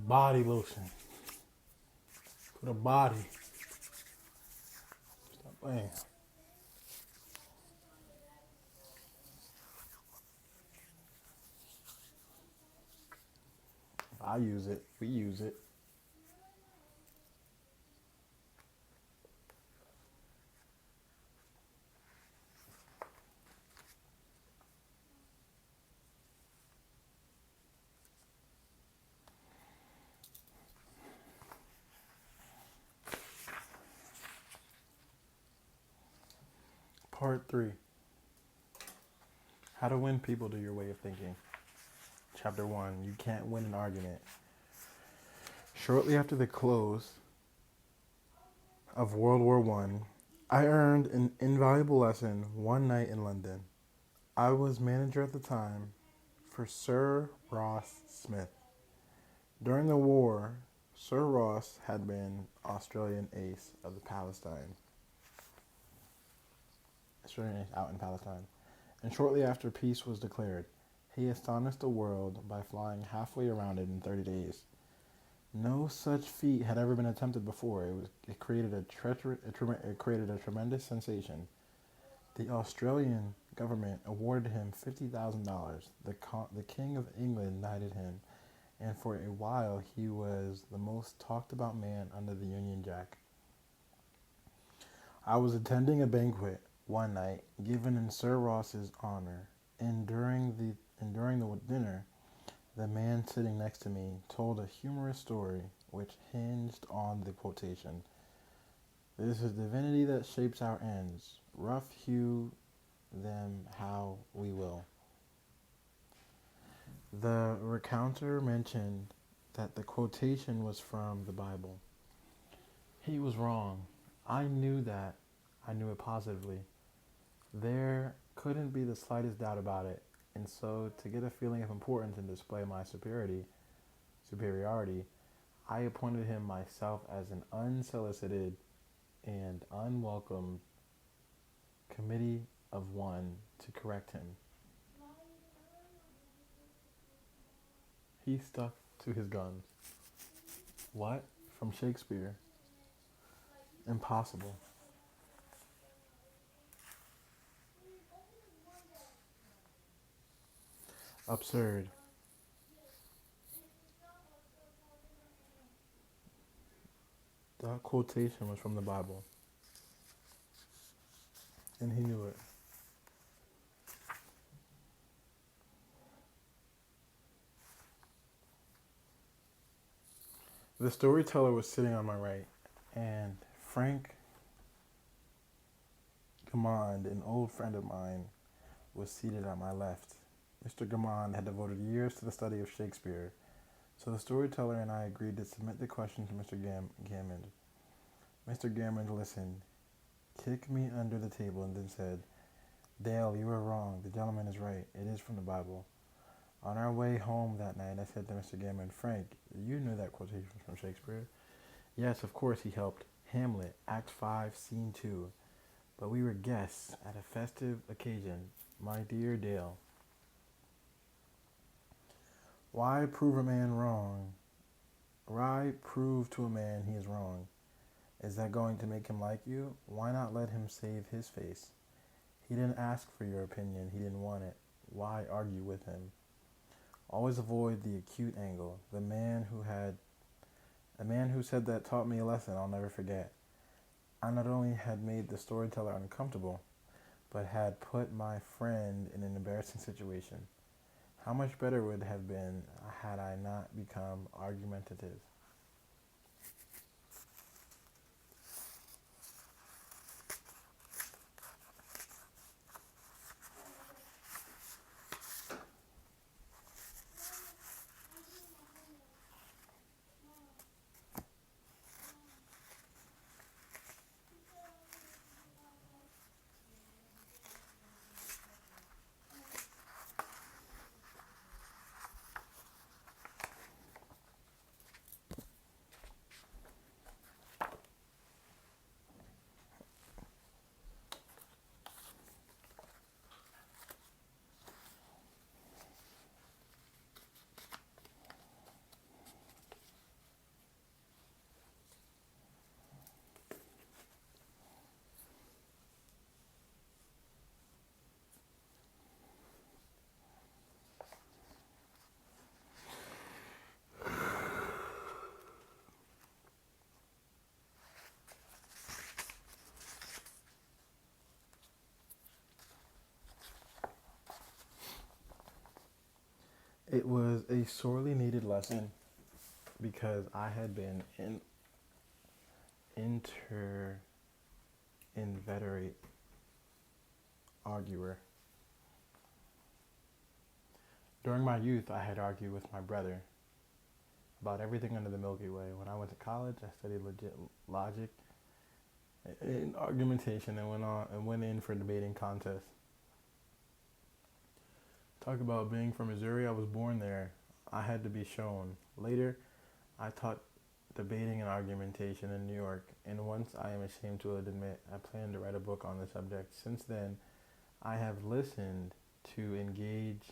Body lotion for the body. Stop playing. I use it. We use it. Part 3. How to win people to your way of thinking. Chapter 1. You can't win an argument. Shortly after the close of World War I earned an invaluable lesson one night in London. I was manager at the time for Sir Ross Smith. During the war, Sir Ross had been Australian ace of the Palestine. Australian ace out in Palestine. And shortly after peace was declared, he astonished the world by flying halfway around it in 30 days. No such feat had ever been attempted before. It created a tremendous sensation. The Australian government awarded him $50,000. The King of England knighted him, and for a while he was the most talked about man under the Union Jack. I was attending a banquet one night given in Sir Ross's honor, and during the dinner, the man sitting next to me told a humorous story which hinged on the quotation, "It is a divinity that shapes our ends. Rough hew them how we will." The recounter mentioned that the quotation was from the Bible. He was wrong. I knew that. I knew it positively. There couldn't be the slightest doubt about it. And so, to get a feeling of importance and display my superiority, I appointed him myself as an unsolicited and unwelcome committee of one to correct him. He stuck to his guns. What? From Shakespeare? Impossible. Absurd. That quotation was from the Bible. And he knew it. The storyteller was sitting on my right, and Frank Gammond, an old friend of mine, was seated at my left. Mr. Gammond had devoted years to the study of Shakespeare, so the storyteller and I agreed to submit the question to Mr. Gammond. Mr. Gammond listened, kicked me under the table, and then said, "Dale, you are wrong. The gentleman is right. It is from the Bible." On our way home that night, I said to Mr. Gammond, "Frank, you knew that quotation from Shakespeare?" "Yes, of course," he helped. "Hamlet, Act 5, Scene 2. But we were guests at a festive occasion. My dear Dale, why prove a man wrong? Why prove to a man he is wrong? Is that going to make him like you? Why not let him save his face? He didn't ask for your opinion. He didn't want it. Why argue with him? Always avoid the acute angle. A man who said that taught me a lesson I'll never forget. I not only had made the storyteller uncomfortable, but had put my friend in an embarrassing situation. How much better would it have been had I not become argumentative? It was a sorely needed lesson because I had been an inveterate arguer. During my youth, I had argued with my brother about everything under the Milky Way. When I went to college, I studied legit logic and argumentation and went in for debating contests. Talk about being from Missouri, I was born there. I had to be shown. Later, I taught debating and argumentation in New York, and once I am ashamed to admit, I plan to write a book on the subject. Since then, I have listened to, engaged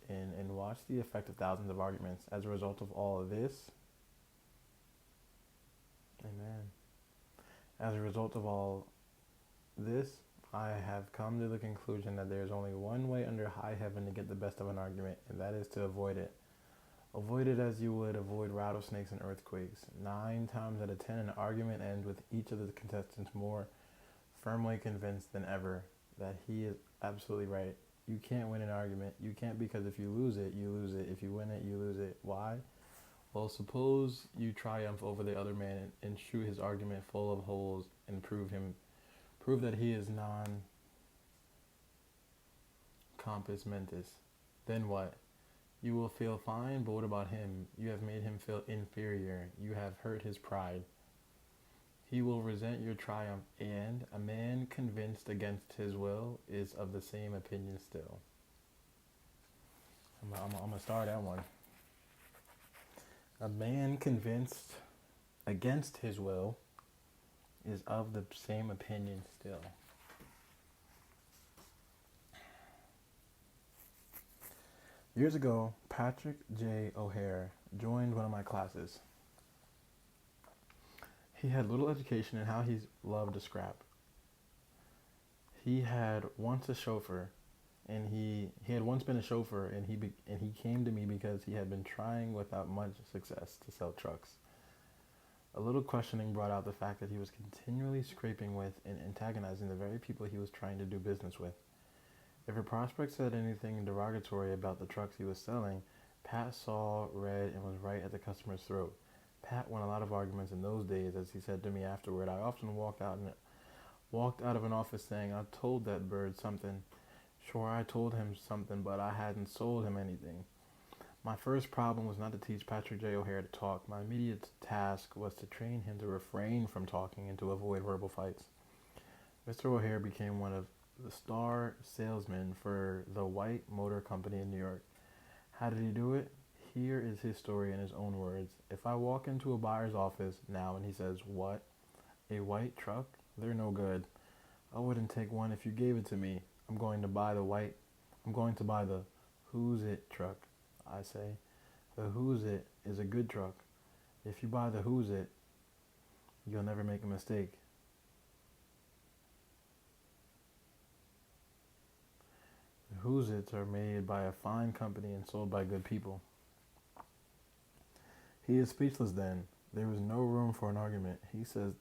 in, and watched the effect of thousands of arguments. As a result of all of this, amen. As a result of all this, I have come to the conclusion that there is only one way under high heaven to get the best of an argument, and that is to avoid it. Avoid it as you would avoid rattlesnakes and earthquakes. 9 times out of 10, an argument ends with each of the contestants more firmly convinced than ever that he is absolutely right. You can't win an argument. You can't, because if you lose it, you lose it. If you win it, you lose it. Why? Well, suppose you triumph over the other man and shoot his argument full of holes and prove that he is non compos mentis. Then what? You will feel fine, but what about him? You have made him feel inferior. You have hurt his pride. He will resent your triumph, and a man convinced against his will is of the same opinion still. I'm going to start that one. A man convinced against his will is of the same opinion still. Years ago, Patrick J. O'Hare joined one of my classes. He had little education in how he loved to scrap. He had once a chauffeur, and he had once been a chauffeur, and he came to me because he had been trying without much success to sell trucks. A little questioning brought out the fact that he was continually scraping with and antagonizing the very people he was trying to do business with. If a prospect said anything derogatory about the trucks he was selling, Pat saw, read, and was right at the customer's throat. Pat won a lot of arguments in those days, as he said to me afterward. I often walked out of an office saying, "I told that bird something. Sure, I told him something, but I hadn't sold him anything." My first problem was not to teach Patrick J. O'Hare to talk. My immediate task was to train him to refrain from talking and to avoid verbal fights. Mr. O'Hare became one of the star salesmen for the White Motor Company in New York. How did he do it? Here is his story in his own words. If I walk into a buyer's office now and he says, "What? A white truck? They're no good. I wouldn't take one if you gave it to me. I'm going to buy the Who's It truck." I say, "The Who's It is a good truck. If you buy the Who's It, you'll never make a mistake." The Who's Its are made by a fine company and sold by good people. He is speechless then. There was no room for an argument. He says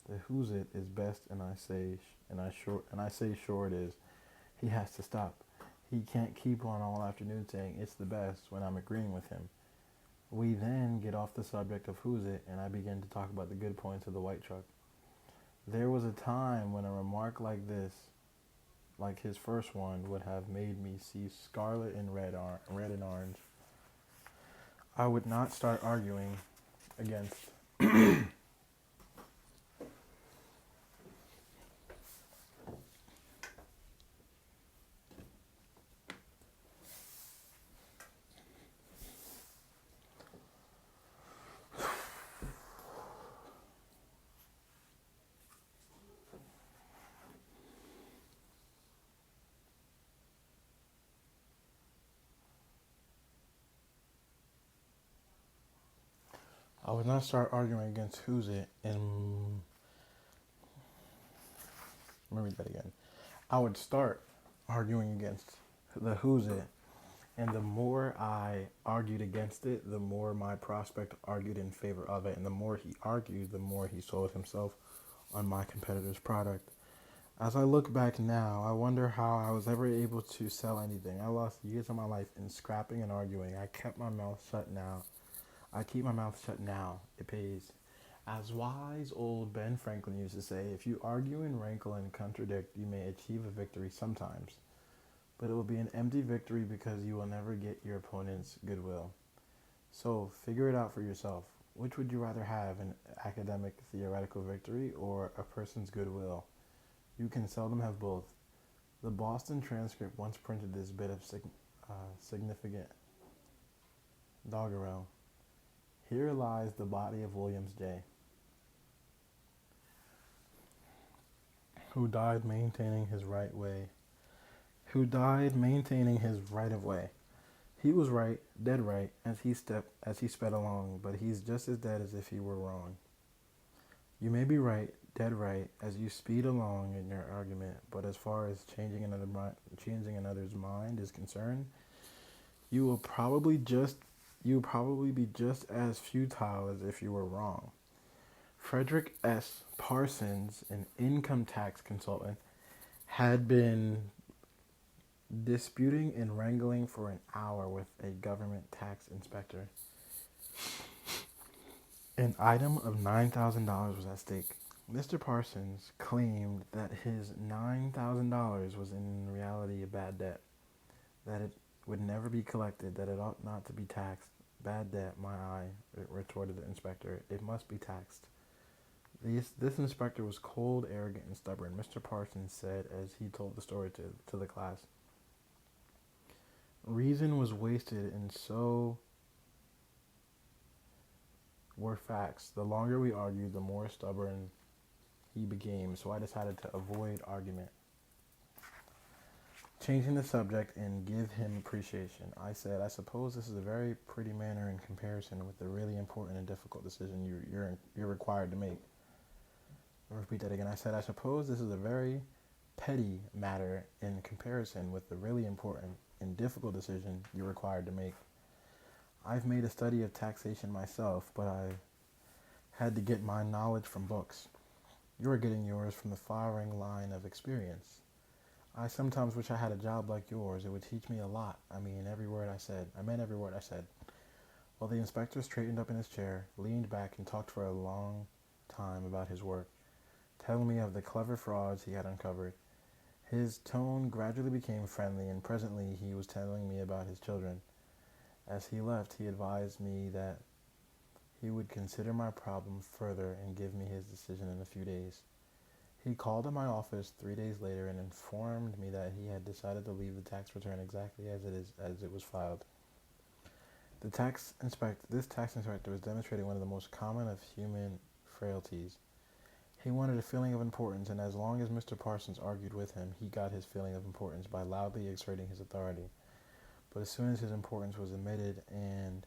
the Who's It is best, and I say sure it is. He has to stop. He can't keep on all afternoon saying it's the best when I'm agreeing with him. We then get off the subject of Who's It, and I begin to talk about the good points of the white truck. There was a time when a remark like this, like his first one, would have made me see scarlet and red and orange. I would not start arguing against Who's It and let me read that again. I would start arguing against the Who's It, and the more I argued against it, the more my prospect argued in favor of it, and the more he argued, the more he sold himself on my competitor's product. As I look back now, I wonder how I was ever able to sell anything. I lost years of my life in scrapping and arguing. I kept my mouth shut now. I keep my mouth shut now. It pays. As wise old Ben Franklin used to say, if you argue and rankle and contradict, you may achieve a victory sometimes, but it will be an empty victory because you will never get your opponent's goodwill. So figure it out for yourself. Which would you rather have, an academic theoretical victory or a person's goodwill? You can seldom have both. The Boston Transcript once printed this bit of significant doggerel. Here lies the body of Williams J., who died maintaining his right way, who died maintaining his right of way. He was right, dead right, as he sped along, but he's just as dead as if he were wrong. You may be right, dead right, as you speed along in your argument, but as far as changing another's mind is concerned, you will probably be just as futile as if you were wrong. Frederick S. Parsons, an income tax consultant, had been disputing and wrangling for an hour with a government tax inspector. An item of $9,000 was at stake. Mr. Parsons claimed that his $9,000 was in reality a bad debt, that it would never be collected, that it ought not to be taxed. Bad debt, my eye, retorted the inspector. It must be taxed. This inspector was cold, arrogant, and stubborn, Mr. Parsons said as he told the story to the class. Reason was wasted, and so were facts. The longer we argued, the more stubborn he became, so I decided to avoid argument. Changing the subject and give him appreciation, I said, I suppose this is a very pretty manner in comparison with the really important and difficult decision you're required to make. I'll repeat that again. I said, I suppose this is a very petty matter in comparison with the really important and difficult decision you're required to make. I've made a study of taxation myself, but I had to get my knowledge from books. You're getting yours from the firing line of experience. I sometimes wish I had a job like yours. It would teach me a lot. I meant every word I said. Well, the inspector straightened up in his chair, leaned back, and talked for a long time about his work, telling me of the clever frauds he had uncovered. His tone gradually became friendly, and presently he was telling me about his children. As he left, he advised me that he would consider my problem further and give me his decision in a few days. He called at my office 3 days later and informed me that he had decided to leave the tax return exactly as it was filed. This tax inspector was demonstrating one of the most common of human frailties. He wanted a feeling of importance, and as long as Mr. Parsons argued with him, he got his feeling of importance by loudly exerting his authority. But as soon as his importance was admitted, and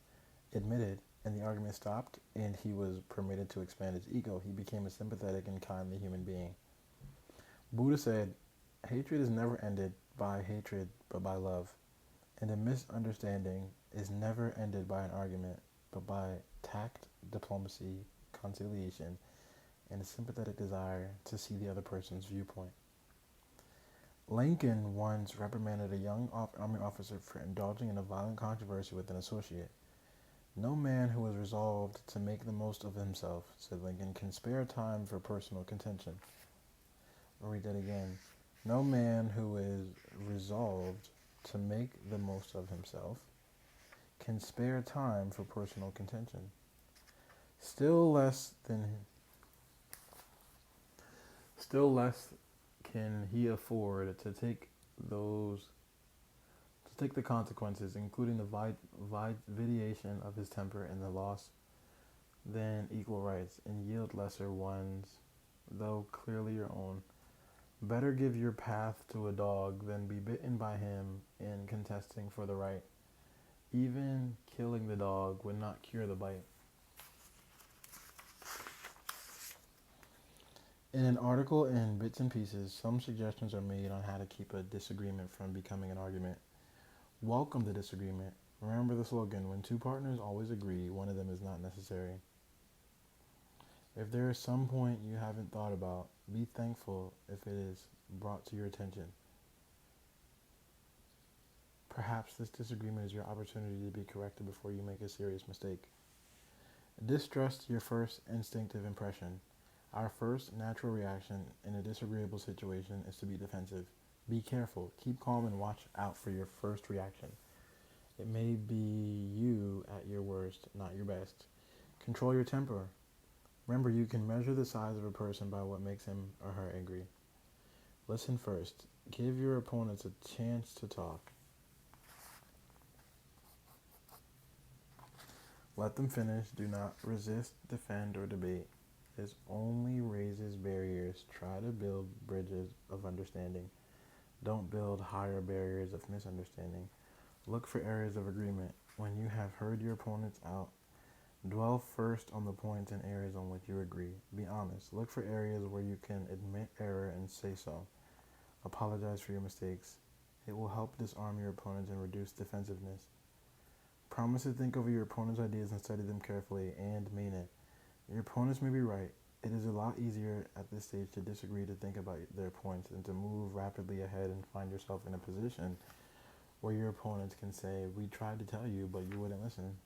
the argument stopped, and he was permitted to expand his ego, he became a sympathetic and kindly human being. Buddha said, hatred is never ended by hatred, but by love. And a misunderstanding is never ended by an argument, but by tact, diplomacy, conciliation, and a sympathetic desire to see the other person's viewpoint. Lincoln once reprimanded a young army officer for indulging in a violent controversy with an associate. No man who is resolved to make the most of himself, said Lincoln, can spare time for personal contention. I'll read that again. No man who is resolved to make the most of himself can spare time for personal contention. Still less can he afford to take the consequences, including the vitiation of his temper and the loss than equal rights, and yield lesser ones, though clearly your own. Better give your path to a dog than be bitten by him in contesting for the right. Even killing the dog would not cure the bite. In an article in Bits and Pieces, some suggestions are made on how to keep a disagreement from becoming an argument. Welcome the disagreement. Remember the slogan, when two partners always agree, one of them is not necessary. If there is some point you haven't thought about, be thankful if it is brought to your attention. Perhaps this disagreement is your opportunity to be corrected before you make a serious mistake. Distrust your first instinctive impression. Our first natural reaction in a disagreeable situation is to be defensive. Be careful, keep calm, and watch out for your first reaction. It may be you at your worst, not your best. Control your temper. Remember, you can measure the size of a person by what makes him or her angry. Listen first. Give your opponents a chance to talk. Let them finish. Do not resist, defend, or debate. This only raises barriers. Try to build bridges of understanding. Don't build higher barriers of misunderstanding. Look for areas of agreement. When you have heard your opponents out, dwell first on the points and areas on which you agree. Be honest. Look for areas where you can admit error and say so. Apologize for your mistakes. It will help disarm your opponents and reduce defensiveness. Promise to think over your opponent's ideas and study them carefully, and mean it. Your opponents may be right. It is a lot easier at this stage to disagree, to think about their points, than to move rapidly ahead and find yourself in a position where your opponents can say, "We tried to tell you, but you wouldn't listen."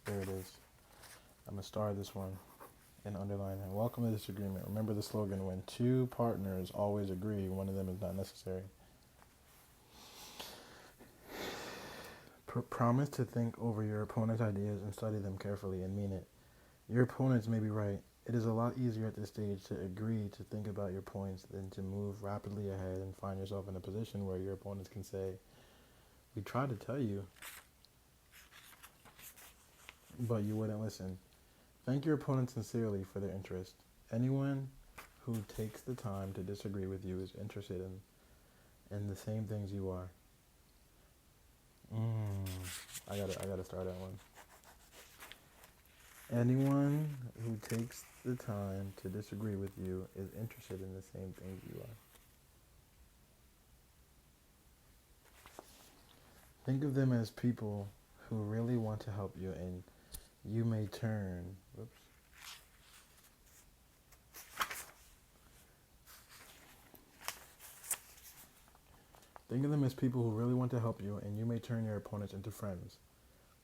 There it is. I'm going to star this one and underline it. Welcome to disagreement. Remember the slogan, when two partners always agree, one of them is not necessary. Promise to think over your opponent's ideas and study them carefully, and mean it. Your opponents may be right. It is a lot easier at this stage to agree, to think about your points, than to move rapidly ahead and find yourself in a position where your opponents can say, "We tried to tell you, but you wouldn't listen." Thank your opponent sincerely for their interest. Anyone who takes the time to disagree with you is interested in the same things you are. I gotta start that one. Anyone who takes the time to disagree with you is interested in the same things you are. Think of them as people who really want to help you, and you may turn. Think of them as people who really want to help you, and you may turn your opponents into friends.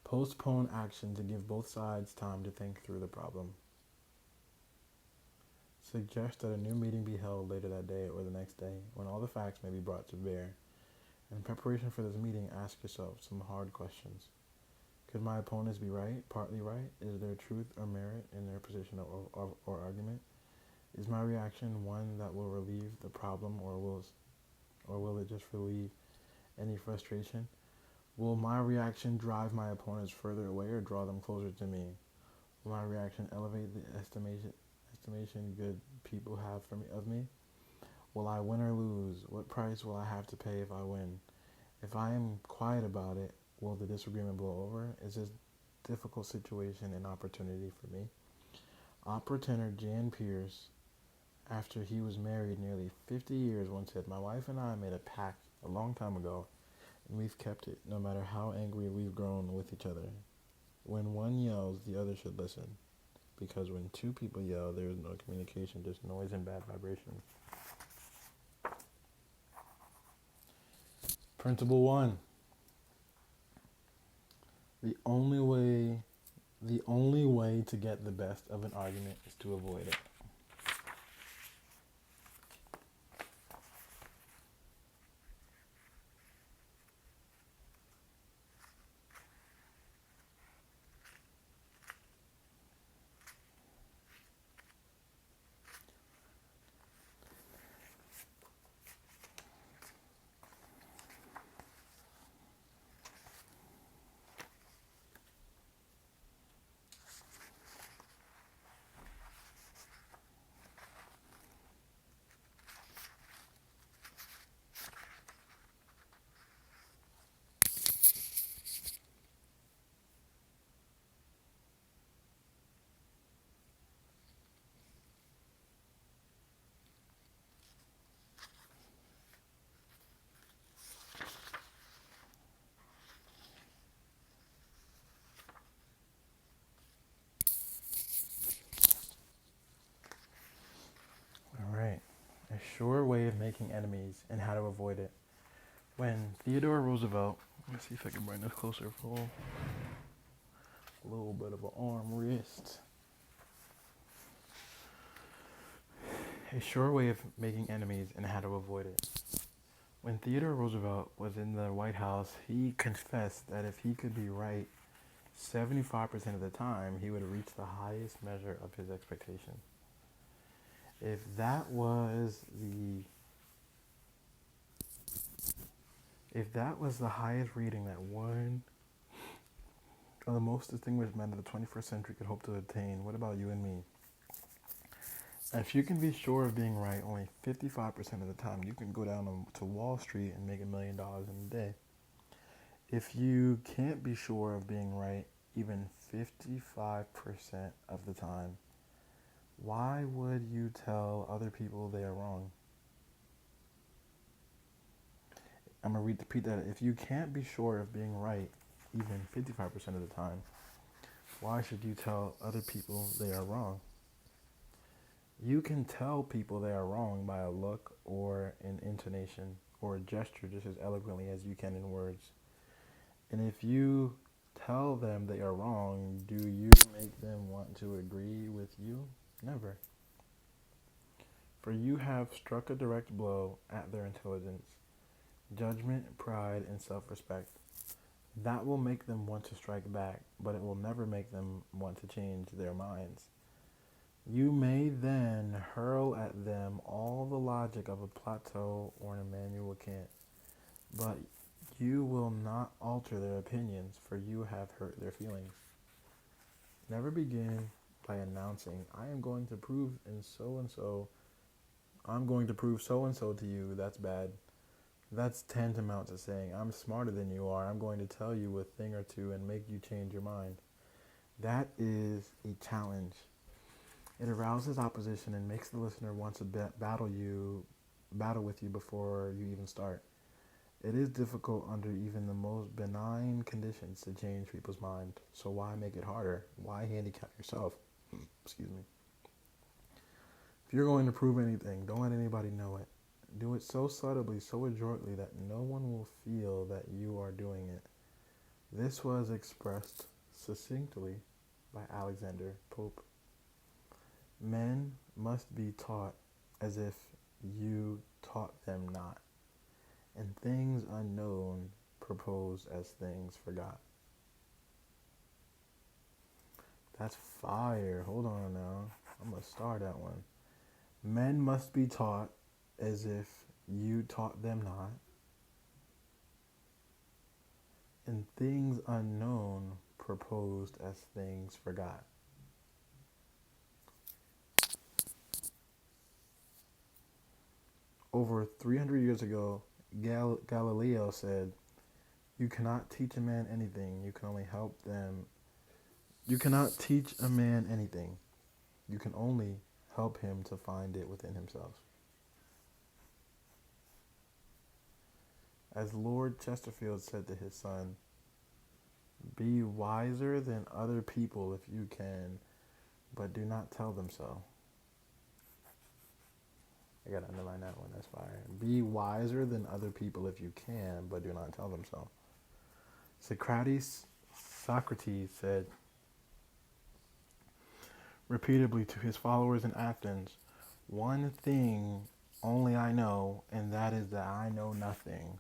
Postpone action to give both sides time to think through the problem. Suggest that a new meeting be held later that day or the next day, when all the facts may be brought to bear. In preparation for this meeting, ask yourself some hard questions. Could my opponents be right, partly right? Is there truth or merit in their position or argument? Is my reaction one that will relieve the problem, or will it just relieve any frustration? Will my reaction drive my opponents further away or draw them closer to me? Will my reaction elevate the estimation good people have of me? Will I win or lose? What price will I have to pay if I win? If I am quiet about it, will the disagreement blow over? Is this difficult situation an opportunity for me? Opera tenor Jan Pierce, after he was married nearly 50 years, once said, "My wife and I made a pact a long time ago, and we've kept it, no matter how angry we've grown with each other. When one yells, the other should listen. Because when two people yell, there is no communication, just noise and bad vibrations." Principle 1. The only way to get the best of an argument is to avoid it. sure way of making enemies and how to avoid it. When Theodore Roosevelt, let me see if I can bring this closer for a little bit of an arm wrist. A sure way of making enemies and how to avoid it. When Theodore Roosevelt was in the White House, he confessed that if he could be right 75% of the time, he would reach the highest measure of his expectation. If that was the highest reading that one of the most distinguished men of the 21st century could hope to attain, what about you and me? If you can be sure of being right only 55% of the time, you can go down to Wall Street and make $1 million in a day. If you can't be sure of being right even 55% of the time, why would you tell other people they are wrong? I'm going to repeat that. If you can't be sure of being right even 55% of the time, why should you tell other people they are wrong? You can tell people they are wrong by a look or an intonation or a gesture just as eloquently as you can in words. And if you tell them they are wrong, do you make them want to agree with you? Never. For you have struck a direct blow at their intelligence, judgment, pride, and self-respect. That will make them want to strike back, but it will never make them want to change their minds. You may then hurl at them all the logic of a Plato or an Immanuel Kant, but you will not alter their opinions, for you have hurt their feelings. Never begin by announcing, I am going to prove I'm going to prove so-and-so to you. That's bad. That's tantamount to saying, I'm smarter than you are. I'm going to tell you a thing or two and make you change your mind. That is a challenge. It arouses opposition and makes the listener want to battle with you before you even start. It is difficult under even the most benign conditions to change people's mind. So why make it harder? Why handicap yourself? Excuse me. If you're going to prove anything, don't let anybody know it. Do it so subtly, so adroitly that no one will feel that you are doing it. This was expressed succinctly by Alexander Pope. Men must be taught as if you taught them not, and things unknown proposed as things forgot. That's fire. Hold on now. I'm going to start that one. Men must be taught as if you taught them not, and things unknown proposed as things forgot. Over 300 years ago, Galileo said, you cannot teach a man anything, you can only help them. You cannot teach a man anything, you can only help him to find it within himself. As Lord Chesterfield said to his son, be wiser than other people if you can, but do not tell them so. I gotta underline that one, that's fire. Be wiser than other people if you can, but do not tell them so. Socrates said repeatedly to his followers in Athens, one thing only I know, and that is that I know nothing.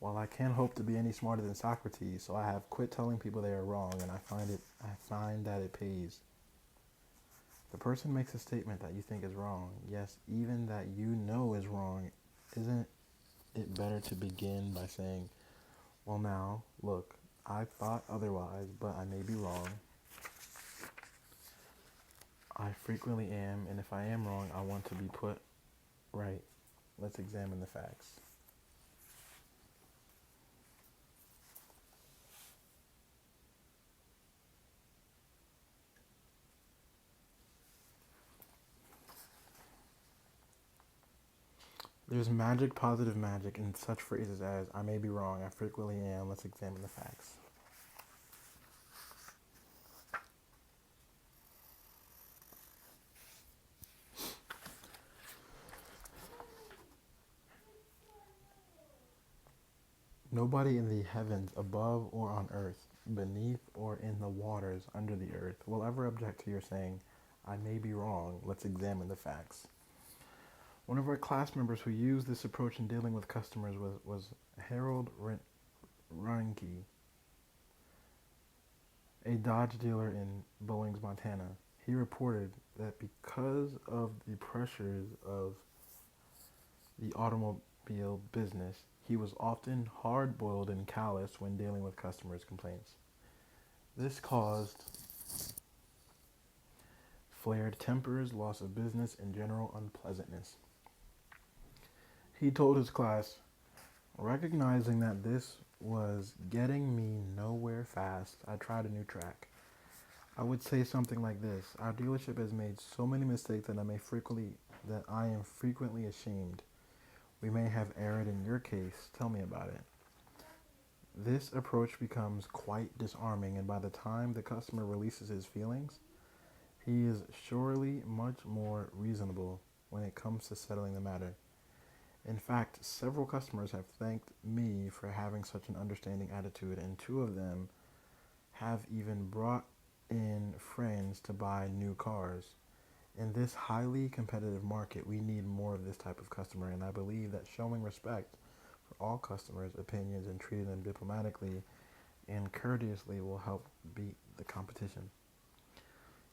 Well, I can't hope to be any smarter than Socrates, so I have quit telling people they are wrong, and I find that it pays. The person makes a statement that you think is wrong. Yes, even that you know is wrong. Isn't it better to begin by saying, well now, look, I thought otherwise, but I may be wrong. I frequently am, and if I am wrong, I want to be put right. Let's examine the facts. There's magic, positive magic, in such phrases as, I may be wrong, I frequently am, let's examine the facts. Nobody in the heavens above or on earth, beneath or in the waters under the earth, will ever object to your saying, I may be wrong, let's examine the facts. One of our class members who used this approach in dealing with customers was Harold Reinke, a Dodge dealer in Billings, Montana. He reported that because of the pressures of the automobile business, he was often hard-boiled and callous when dealing with customers' complaints. This caused flared tempers, loss of business, and general unpleasantness. He told his class, recognizing that this was getting me nowhere fast, I tried a new track. I would say something like this: our dealership has made so many mistakes that I am frequently ashamed. We may have erred in your case. Tell me about it. This approach becomes quite disarming, and by the time the customer releases his feelings, he is surely much more reasonable when it comes to settling the matter. In fact, several customers have thanked me for having such an understanding attitude, and two of them have even brought in friends to buy new cars. In this highly competitive market, we need more of this type of customer, and I believe that showing respect for all customers' opinions and treating them diplomatically and courteously will help beat the competition.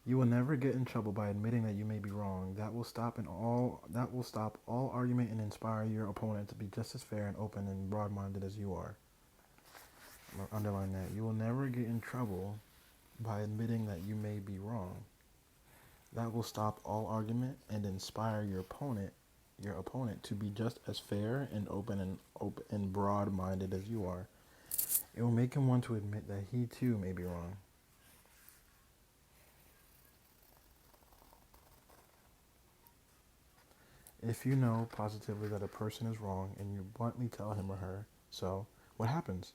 You will never get in trouble by admitting that you may be wrong. That will stop all argument and inspire your opponent to be just as fair and open and broad-minded as you are. I'm gonna underline that. You will never get in trouble by admitting that you may be wrong. That will stop all argument and inspire your opponent to be just as fair and open and broad-minded as you are. It will make him want to admit that he too may be wrong. If you know positively that a person is wrong and you bluntly tell him or her so, what happens?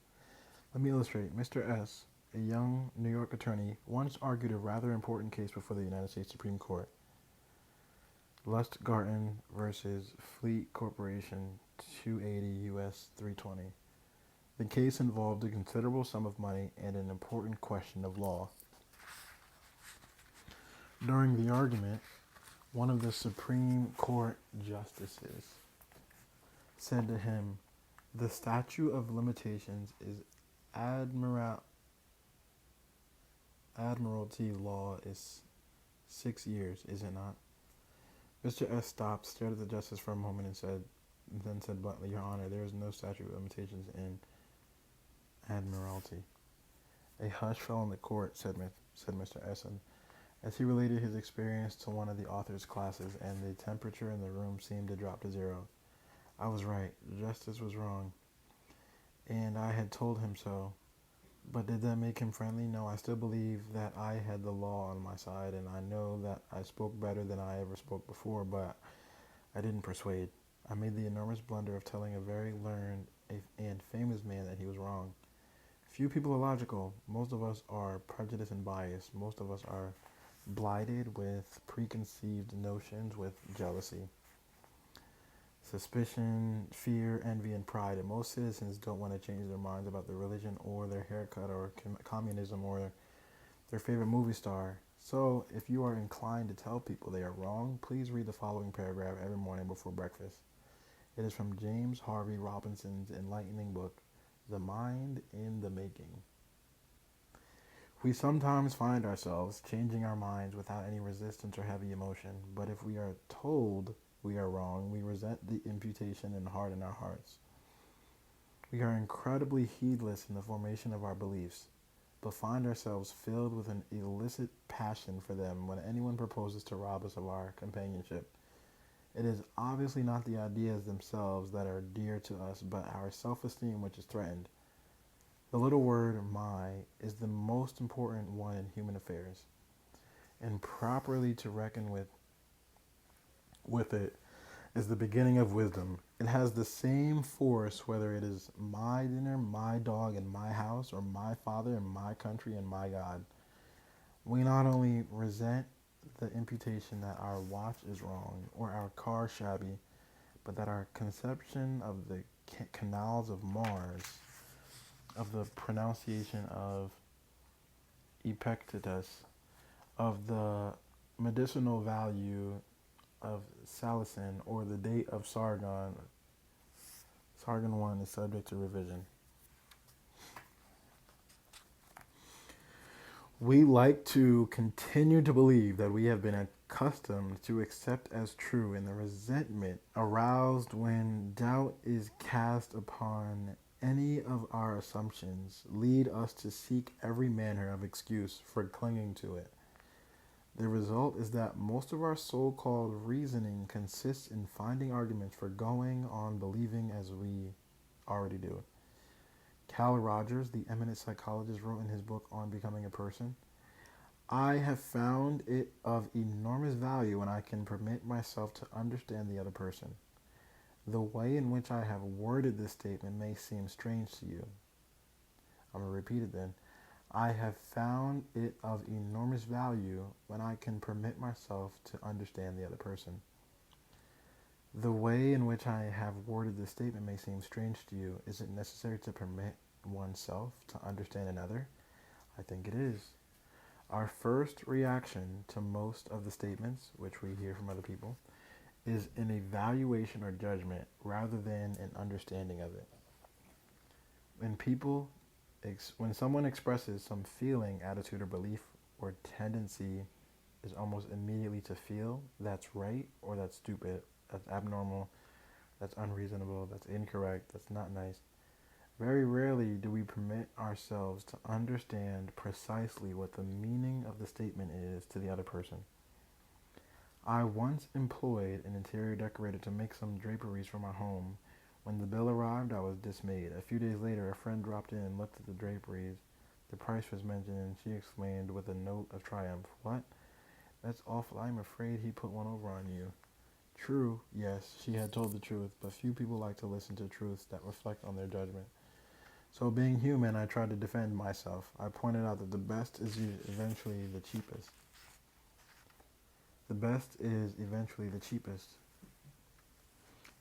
Let me illustrate. Mr. S., a young New York attorney, once argued a rather important case before the United States Supreme Court. Lustgarten versus Fleet Corporation, 280 U.S. 320. The case involved a considerable sum of money and an important question of law. During the argument, one of the Supreme Court justices said to him, the statute of limitations is admiralty law is 6 years, is it not? Mr. S. stopped, stared at the justice for a moment, and then said bluntly, Your Honor, there is no statute of limitations in admiralty. A hush fell on the court, said Mr. Essen, as he related his experience to one of the author's classes, and the temperature in the room seemed to drop to zero. I was right. The justice was wrong, and I had told him so. But did that make him friendly? No, I still believe that I had the law on my side, and I know that I spoke better than I ever spoke before, but I didn't persuade. I made the enormous blunder of telling a very learned and famous man that he was wrong. Few people are logical. Most of us are prejudiced and biased. Most of us are blighted with preconceived notions, with jealousy, suspicion, fear, envy, and pride. And most citizens don't want to change their minds about their religion or their haircut or communism or their favorite movie star. So, if you are inclined to tell people they are wrong, please read the following paragraph every morning before breakfast. It is from James Harvey Robinson's enlightening book, The Mind in the Making. We sometimes find ourselves changing our minds without any resistance or heavy emotion, but if we are told we are wrong, we resent the imputation and harden our hearts. We are incredibly heedless in the formation of our beliefs, but find ourselves filled with an illicit passion for them when anyone proposes to rob us of our companionship. It is obviously not the ideas themselves that are dear to us, but our self-esteem which is threatened. The little word "my" is the most important one in human affairs, and properly to reckon with it is the beginning of wisdom. It has the same force whether it is my dinner, my dog, and my house, or my father, and my country, and my God. We not only resent the imputation that our watch is wrong or our car shabby, but that our conception of the canals of Mars of the pronunciation of Epictetus, of the medicinal value of salicin, or the date of Sargon. Sargon 1 is subject to revision. We like to continue to believe that we have been accustomed to accept as true, and the resentment aroused when doubt is cast upon any of our assumptions lead us to seek every manner of excuse for clinging to it. The result is that most of our so-called reasoning consists in finding arguments for going on believing as we already do. Carl Rogers, the eminent psychologist, wrote in his book On Becoming a Person, "I have found it of enormous value when I can permit myself to understand the other person. The way in which I have worded this statement may seem strange to you." I'm going to repeat it then. "I have found it of enormous value when I can permit myself to understand the other person." The way in which I have worded this statement may seem strange to you. Is it necessary to permit oneself to understand another? I think it is. Our first reaction to most of the statements, which we hear from other people, is an evaluation or judgment rather than an understanding of it. When people, when someone expresses some feeling, attitude, or belief or tendency, is almost immediately to feel that's right or that's stupid, that's abnormal, that's unreasonable, that's incorrect, that's not nice. Very rarely do we permit ourselves to understand precisely what the meaning of the statement is to the other person. I once employed an interior decorator to make some draperies for my home. When the bill arrived, I was dismayed. A few days later, a friend dropped in and looked at the draperies. The price was mentioned, and she exclaimed with a note of triumph, "What? That's awful. I'm afraid he put one over on you." True, yes, she had told the truth, but few people like to listen to truths that reflect on their judgment. So, being human, I tried to defend myself. I pointed out that the best is eventually the cheapest. The best is eventually the cheapest.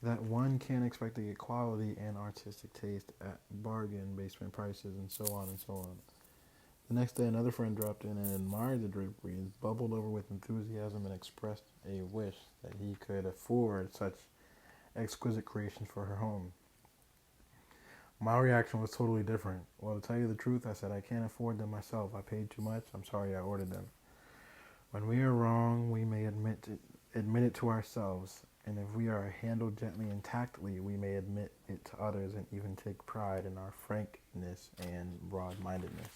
That one can't expect to get quality and artistic taste at bargain basement prices, and so on and so on. The next day, another friend dropped in and admired the draperies, bubbled over with enthusiasm, and expressed a wish that he could afford such exquisite creations for her home. My reaction was totally different. Well, to tell you the truth, I said, "I can't afford them myself. I paid too much. I'm sorry I ordered them." When we are wrong, we may admit it to ourselves, and if we are handled gently and tactfully, we may admit it to others and even take pride in our frankness and broad-mindedness.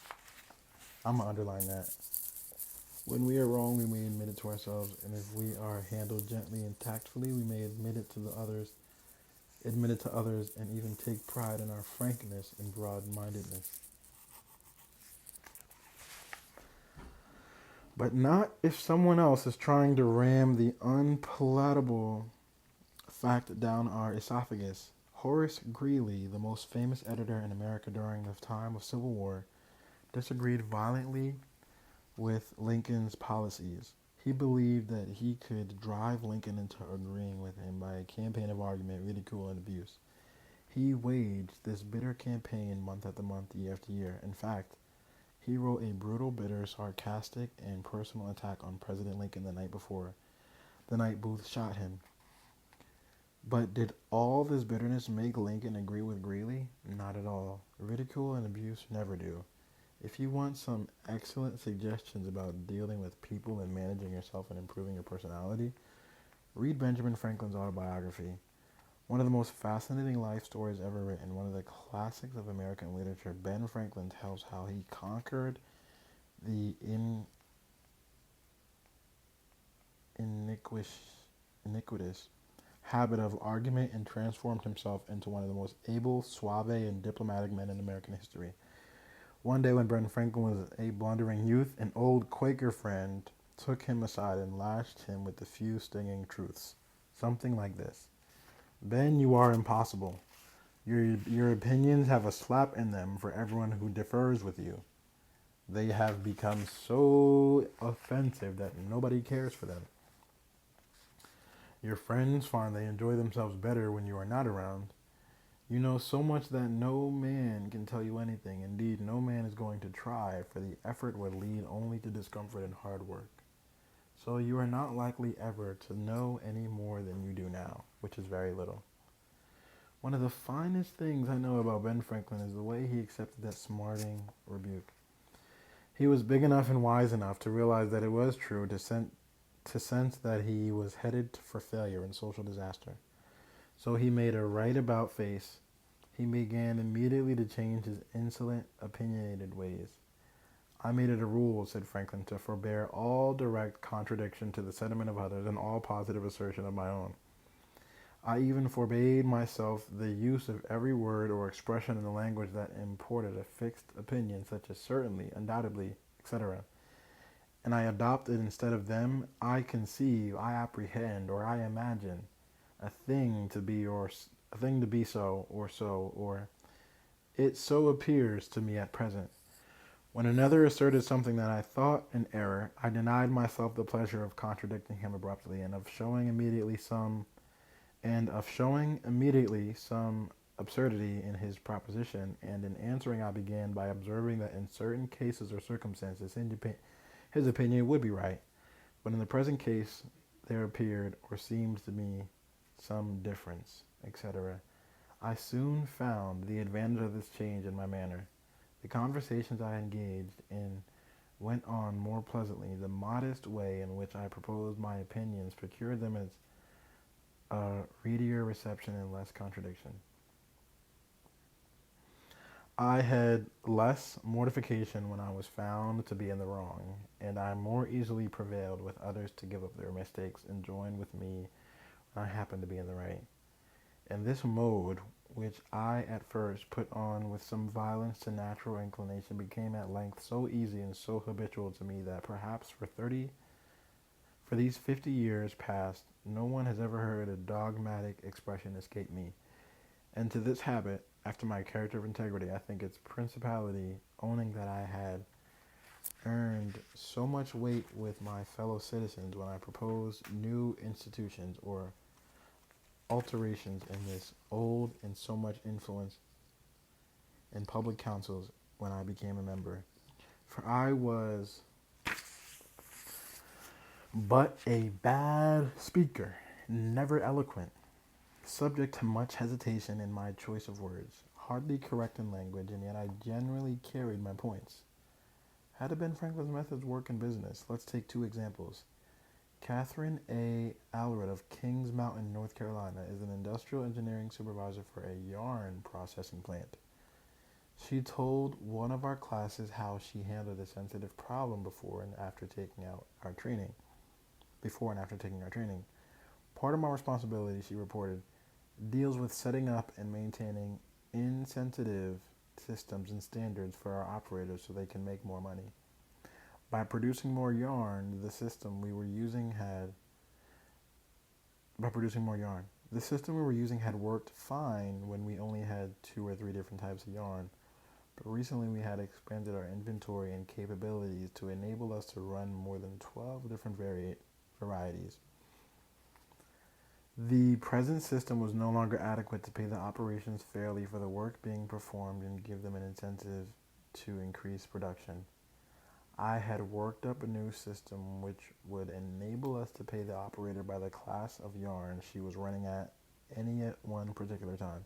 I'm going to underline that. When we are wrong, we may admit it to ourselves, and if we are handled gently and tactfully, we may admit it to others, and even take pride in our frankness and broad-mindedness. But not if someone else is trying to ram the unpalatable fact down our esophagus. Horace Greeley, the most famous editor in America during the time of Civil War, disagreed violently with Lincoln's policies. He believed that he could drive Lincoln into agreeing with him by a campaign of argument, ridicule, and abuse. He waged this bitter campaign month after month, year after year. In fact, he wrote a brutal, bitter, sarcastic, and personal attack on President Lincoln the night before, the night Booth shot him. But did all this bitterness make Lincoln agree with Greeley? Not at all. Ridicule and abuse never do. If you want some excellent suggestions about dealing with people and managing yourself and improving your personality, read Benjamin Franklin's autobiography. One of the most fascinating life stories ever written, one of the classics of American literature. Ben Franklin tells how he conquered the iniquitous habit of argument and transformed himself into one of the most able, suave, and diplomatic men in American history. One day when Ben Franklin was a blundering youth, an old Quaker friend took him aside and lashed him with a few stinging truths. Something like this: "Ben, you are impossible. Your opinions have a slap in them for everyone who differs with you. They have become so offensive that nobody cares for them. Your friends find they enjoy themselves better when you are not around. You know so much that no man can tell you anything. Indeed, no man is going to try, for the effort would lead only to discomfort and hard work. So you are not likely ever to know any more than you do now, which is very little. One of the finest things I know about Ben Franklin is the way he accepted that smarting rebuke. He was big enough and wise enough to realize that it was true, to sense that he was headed for failure and social disaster. So he made a right about face. He began immediately to change his insolent, opinionated ways. I made it a rule, said Franklin, to forbear all direct contradiction to the sentiment of others and all positive assertion of my own. I even forbade myself the use of every word or expression in the language that imported a fixed opinion, such as certainly, undoubtedly, etc. And I adopted instead of them, I conceive, I apprehend, or I imagine a thing to be or a thing to be so, or it so appears to me at present. When another asserted something that I thought an error, I denied myself the pleasure of contradicting him abruptly and of showing immediately some absurdity in his proposition, and in answering I began by observing that in certain cases or circumstances his opinion would be right, but in the present case there appeared or seemed to me some difference, etc. I soon found the advantage of this change in my manner. The conversations I engaged in went on more pleasantly. The modest way in which I proposed my opinions procured them as a readier reception and less contradiction. I had less mortification when I was found to be in the wrong, and I more easily prevailed with others to give up their mistakes and join with me when I happened to be in the right. And this mode, which I at first put on with some violence to natural inclination, became at length so easy and so habitual to me that perhaps for these 50 years past, no one has ever heard a dogmatic expression escape me. And to this habit, after my character of integrity, I think its principality, owning that I had earned so much weight with my fellow citizens when I proposed new institutions or alterations in this old and so much influence in public councils when I became a member. For I was but a bad speaker, never eloquent, subject to much hesitation in my choice of words, hardly correct in language, and yet I generally carried my points. How did Ben Franklin's methods work in business? Let's take two examples. Catherine A. Allred of Kings Mountain, North Carolina, is an industrial engineering supervisor for a yarn processing plant. She told one of our classes how she handled a sensitive problem before and after taking our training. Part of my responsibility, she reported, deals with setting up and maintaining insensitive systems and standards for our operators so they can make more money. By producing more yarn, the system we were using had worked fine when we only had 2 or 3 different types of yarn, but recently we had expanded our inventory and capabilities to enable us to run more than 12 different varieties. The present system was no longer adequate to pay the operations fairly for the work being performed and give them an incentive to increase production. I had worked up a new system which would enable us to pay the operator by the class of yarn she was running at one particular time.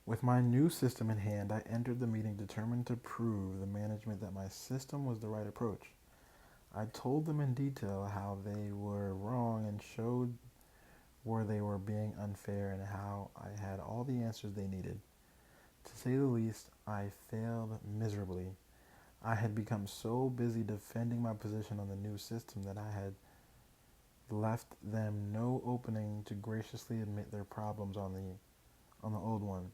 With my new system in hand, I entered the meeting determined to prove the management that my system was the right approach. I told them in detail how they were wrong and showed where they were being unfair and how I had all the answers they needed. To say the least, I failed miserably. I had become so busy defending my position on the new system that I had left them no opening to graciously admit their problems on the old one.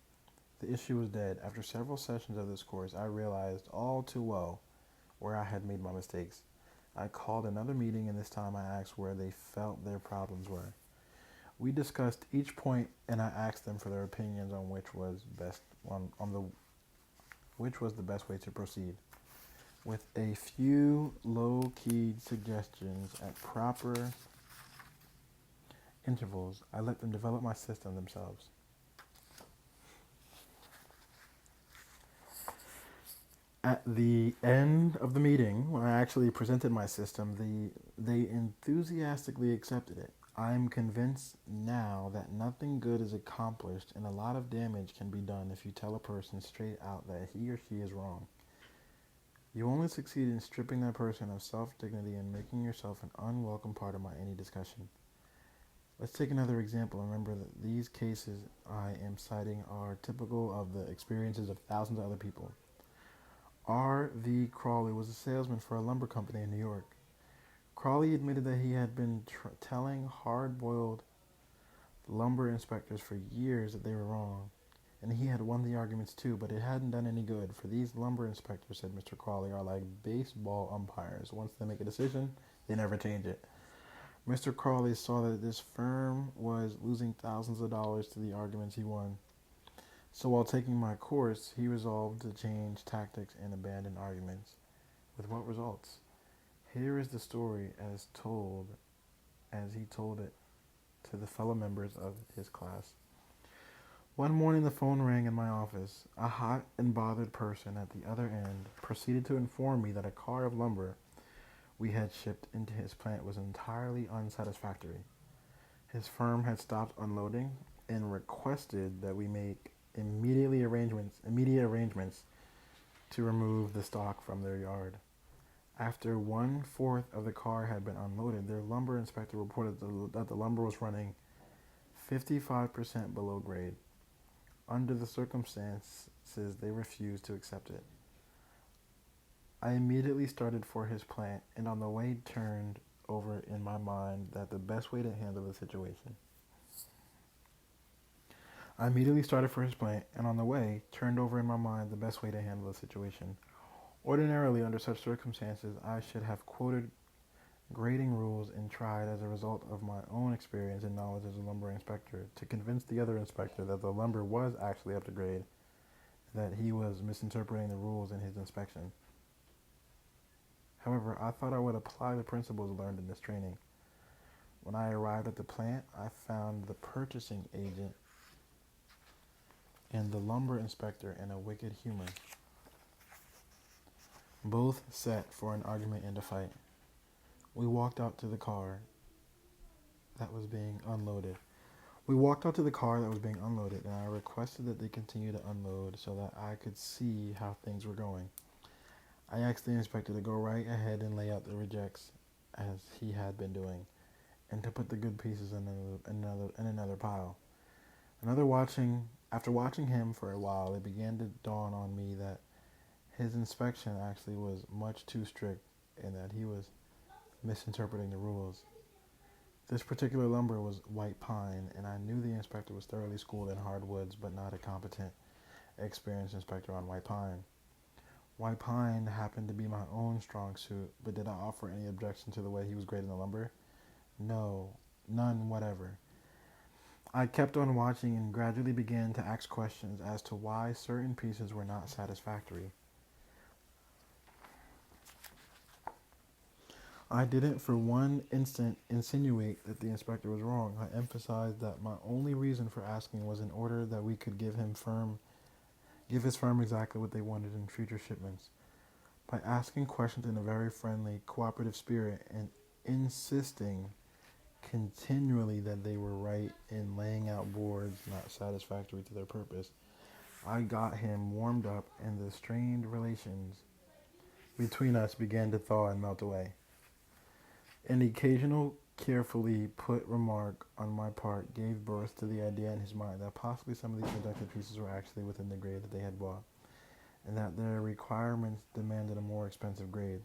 The issue was dead. After several sessions of this course, I realized all too well where I had made my mistakes. I called another meeting, and this time I asked where they felt their problems were. We discussed each point, and I asked them for their opinions on which was the best way to proceed. With a few low-keyed suggestions at proper intervals, I let them develop my system themselves. At the end of the meeting, when I actually presented my system, they enthusiastically accepted it. I'm convinced now that nothing good is accomplished and a lot of damage can be done if you tell a person straight out that he or she is wrong. You only succeed in stripping that person of self-dignity and making yourself an unwelcome part of any discussion. Let's take another example. Remember that these cases I am citing are typical of the experiences of thousands of other people. R.V. Crawley was a salesman for a lumber company in New York. Crawley admitted that he had been telling hard-boiled lumber inspectors for years that they were wrong, and he had won the arguments too, but it hadn't done any good, for these lumber inspectors, said Mr. Crawley, are like baseball umpires. Once they make a decision, they never change it. Mr. Crawley saw that this firm was losing thousands of dollars to the arguments he won. So while taking my course, he resolved to change tactics and abandon arguments. With what results? Here is the story as he told it to the fellow members of his class. One morning the phone rang in my office. A hot and bothered person at the other end proceeded to inform me that a car of lumber we had shipped into his plant was entirely unsatisfactory. His firm had stopped unloading and requested that we make immediate arrangements to remove the stock from their yard. After 1/4 of the car had been unloaded, their lumber inspector reported that the lumber was running 55% below grade. Under the circumstances, they refused to accept it. I immediately started for his plant, and on the way turned over in my mind that the best way to handle the situation. Ordinarily, under such circumstances, I should have quoted grading rules and tried, as a result of my own experience and knowledge as a lumber inspector, to convince the other inspector that the lumber was actually up to grade, that he was misinterpreting the rules in his inspection. However, I thought I would apply the principles learned in this training. When I arrived at the plant, I found the purchasing agent and the lumber inspector in a wicked humor, both set for an argument and a fight. We walked out to the car that was being unloaded. And I requested that they continue to unload so that I could see how things were going. I asked the inspector to go right ahead and lay out the rejects as he had been doing, and to put the good pieces in another pile. After watching him for a while, it began to dawn on me that his inspection actually was much too strict and that he was misinterpreting the rules. This particular lumber was white pine, and I knew the inspector was thoroughly schooled in hardwoods, but not a competent, experienced inspector on white pine. White pine happened to be my own strong suit, but did I offer any objection to the way he was grading the lumber? No, none whatever. I kept on watching and gradually began to ask questions as to why certain pieces were not satisfactory. I didn't for one instant insinuate that the inspector was wrong. I emphasized that my only reason for asking was in order that we could give his firm exactly what they wanted in future shipments. By asking questions in a very friendly, cooperative spirit and insisting continually that they were right in laying out boards not satisfactory to their purpose, I got him warmed up, and the strained relations between us began to thaw and melt away. An occasional carefully put remark on my part gave birth to the idea in his mind that possibly some of these rejected pieces were actually within the grade that they had bought, and that their requirements demanded a more expensive grade.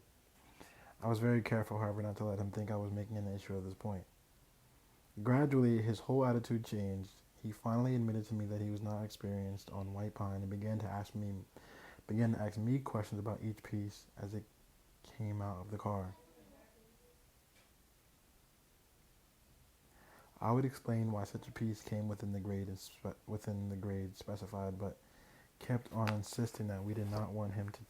I was very careful, however, not to let him think I was making an issue of this point. Gradually, his whole attitude changed. He finally admitted to me that he was not experienced on white pine and began to ask me questions about each piece as it came out of the car. I would explain why such a piece came within the grade specified, but kept on insisting that we did not want him to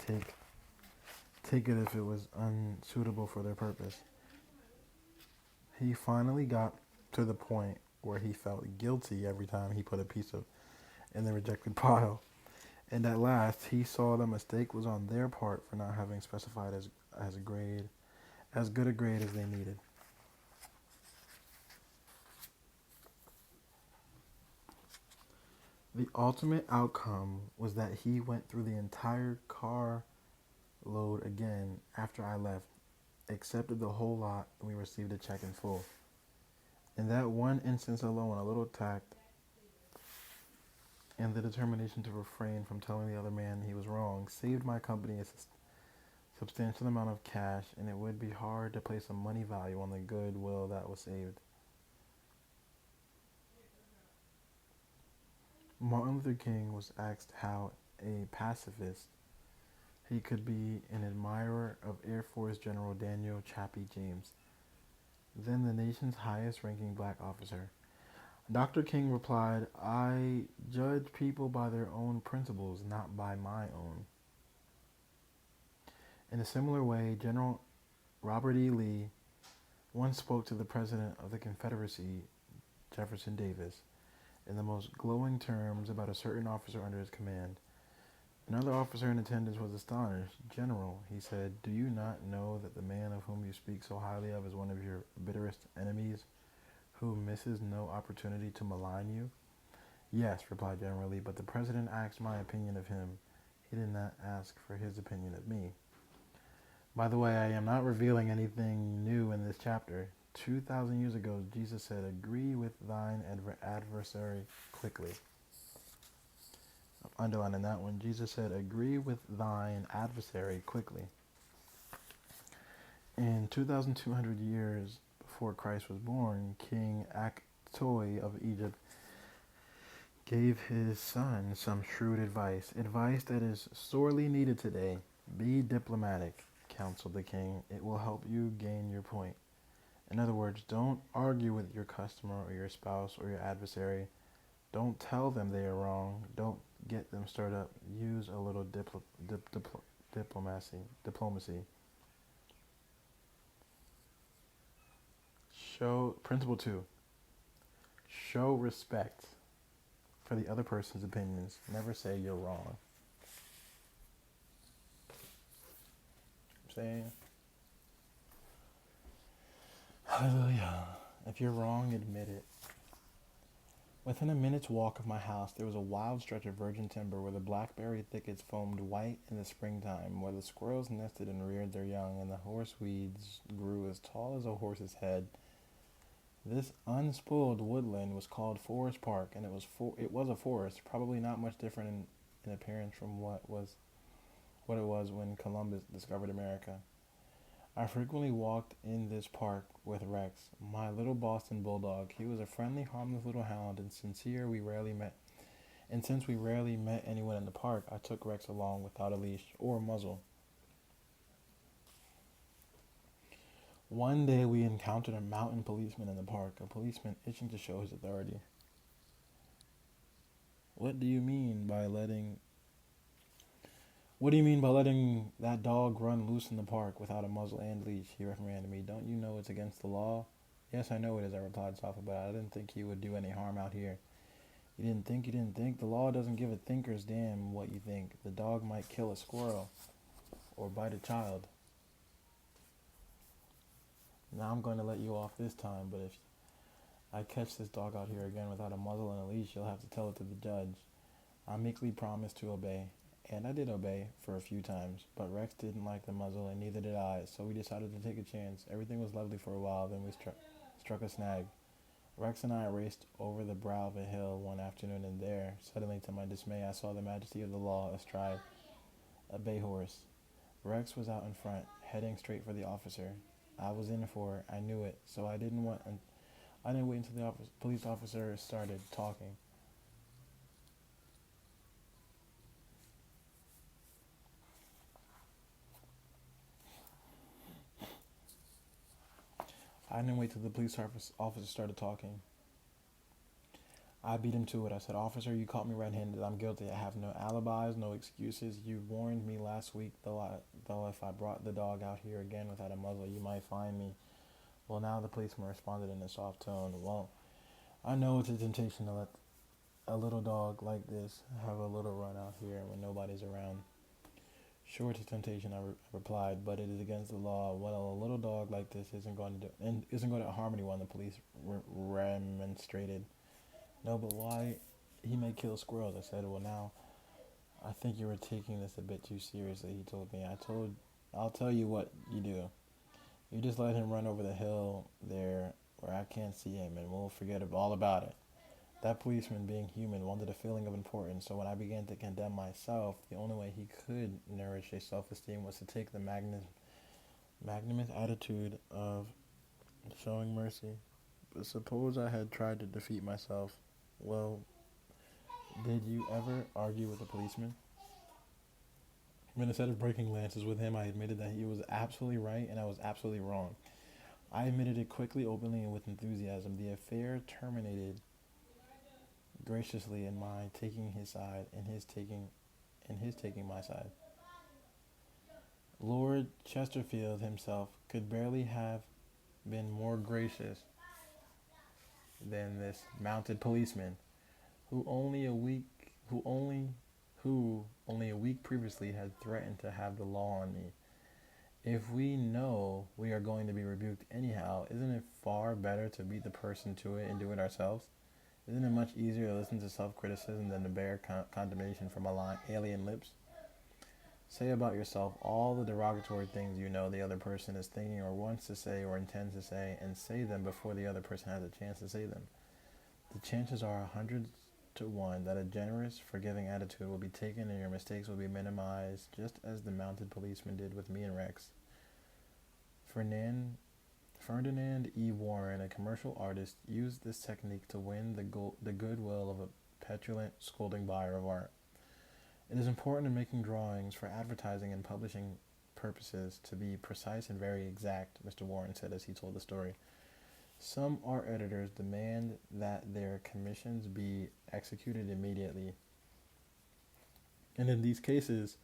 take it if it was unsuitable for their purpose. He finally got to the point where he felt guilty every time he put a piece in the rejected pile, And at last, he saw the mistake was on their part for not having specified as a grade, as good a grade as they needed. The ultimate outcome was that he went through the entire car load again after I left, accepted the whole lot, and we received a check in full. In that one instance alone, a little tact and the determination to refrain from telling the other man he was wrong saved my company a substantial amount of cash, and it would be hard to place a money value on the goodwill that was saved. Martin Luther King was asked how a pacifist he could be an admirer of Air Force General Daniel Chappie James, then the nation's highest ranking black officer. Dr. King replied, "I judge people by their own principles, not by my own." In a similar way, General Robert E. Lee once spoke to the President of the Confederacy, Jefferson Davis, in the most glowing terms about a certain officer under his command. Another officer in attendance was astonished. "General," he said, "do you not know that the man of whom you speak so highly of is one of your bitterest enemies, who misses no opportunity to malign you?" "Yes," replied General Lee, "but the President asked my opinion of him. He did not ask for his opinion of me." By the way, I am not revealing anything new in this chapter. 2,000 years ago, Jesus said, "Agree with thine adversary quickly." I'm underlining that one. Jesus said, "Agree with thine adversary quickly." In 2,200 years before Christ was born, King Aktoi of Egypt gave his son some shrewd advice that is sorely needed today. "Be diplomatic," counseled the king. "It will help you gain your point." In other words, don't argue with your customer or your spouse or your adversary. Don't tell them they are wrong. Don't get them stirred up. Use a little diplomacy. Principle 2. Show respect for the other person's opinions. Never say you're wrong. I'm saying, hallelujah. If you're wrong, admit it. Within a minute's walk of my house, there was a wild stretch of virgin timber where the blackberry thickets foamed white in the springtime, where the squirrels nested and reared their young, and the horseweeds grew as tall as a horse's head. This unspoiled woodland was called Forest Park, and it was a forest, probably not much different in appearance from what it was when Columbus discovered America. I frequently walked in this park with Rex, my little Boston bulldog. He was a friendly, harmless little hound, and since we rarely met anyone in the park, I took Rex along without a leash or a muzzle. One day we encountered a mountain policeman in the park, a policeman itching to show his authority. What do you mean by letting that dog run loose in the park without a muzzle and leash?" he reprimanded me. "Don't you know it's against the law?" "Yes, I know it is," I replied softly, "but I didn't think he would do any harm out here." You didn't think? The law doesn't give a thinker's damn what you think. The dog might kill a squirrel or bite a child. Now I'm going to let you off this time, but if I catch this dog out here again without a muzzle and a leash, you'll have to tell it to the judge." I meekly promised to obey, and I did obey for a few times, but Rex didn't like the muzzle, and neither did I, so we decided to take a chance. Everything was lovely for a while, then we struck a snag. Rex and I raced over the brow of a hill one afternoon, and there, suddenly to my dismay, I saw the majesty of the law astride a bay horse. Rex was out in front, heading straight for the officer. I was in for it. I knew it, so I didn't wait until the police officer started talking. I didn't wait till the police officer started talking. I beat him to it. I said, "Officer, you caught me red-handed. I'm guilty. I have no alibis, no excuses. You warned me last week, though if I brought the dog out here again without a muzzle, you might find me." Well, now the policeman responded in a soft tone. "Well, I know it's a temptation to let a little dog like this have a little run out here when nobody's around? Sure, to temptation, I replied, but it is against the law. Well, a little dog like this isn't going to do, and isn't going to harm anyone. The police remonstrated. No, but why? He may kill squirrels. I said. Well, now I think you were taking this a bit too seriously. He told me. I'll tell you what you do. You just let him run over the hill there where I can't see him, and we'll forget all about it. That policeman, being human, wanted a feeling of importance, so when I began to condemn myself, the only way he could nourish a self-esteem was to take the magnanimous attitude of showing mercy. But suppose I had tried to defeat myself. Well, did you ever argue with a policeman? When instead of breaking lances with him, I admitted that he was absolutely right and I was absolutely wrong. I admitted it quickly, openly, and with enthusiasm. The affair terminated graciously in my taking his side and his taking my side. Lord Chesterfield himself could barely have been more gracious than this mounted policeman, who only a week previously had threatened to have the law on me. If we know we are going to be rebuked anyhow, isn't it far better to beat the person to it and do it ourselves? Isn't it much easier to listen to self-criticism than to bear condemnation from alien lips? Say about yourself all the derogatory things you know the other person is thinking or wants to say or intends to say, and say them before the other person has a chance to say them. The chances are 100 to 1 that a generous, forgiving attitude will be taken and your mistakes will be minimized, just as the mounted policeman did with me and Rex. Ferdinand E. Warren, a commercial artist, used this technique to win the goodwill of a petulant, scolding buyer of art. It is important in making drawings for advertising and publishing purposes to be precise and very exact, Mr. Warren said as he told the story. Some art editors demand that their commissions be executed immediately. And in these cases,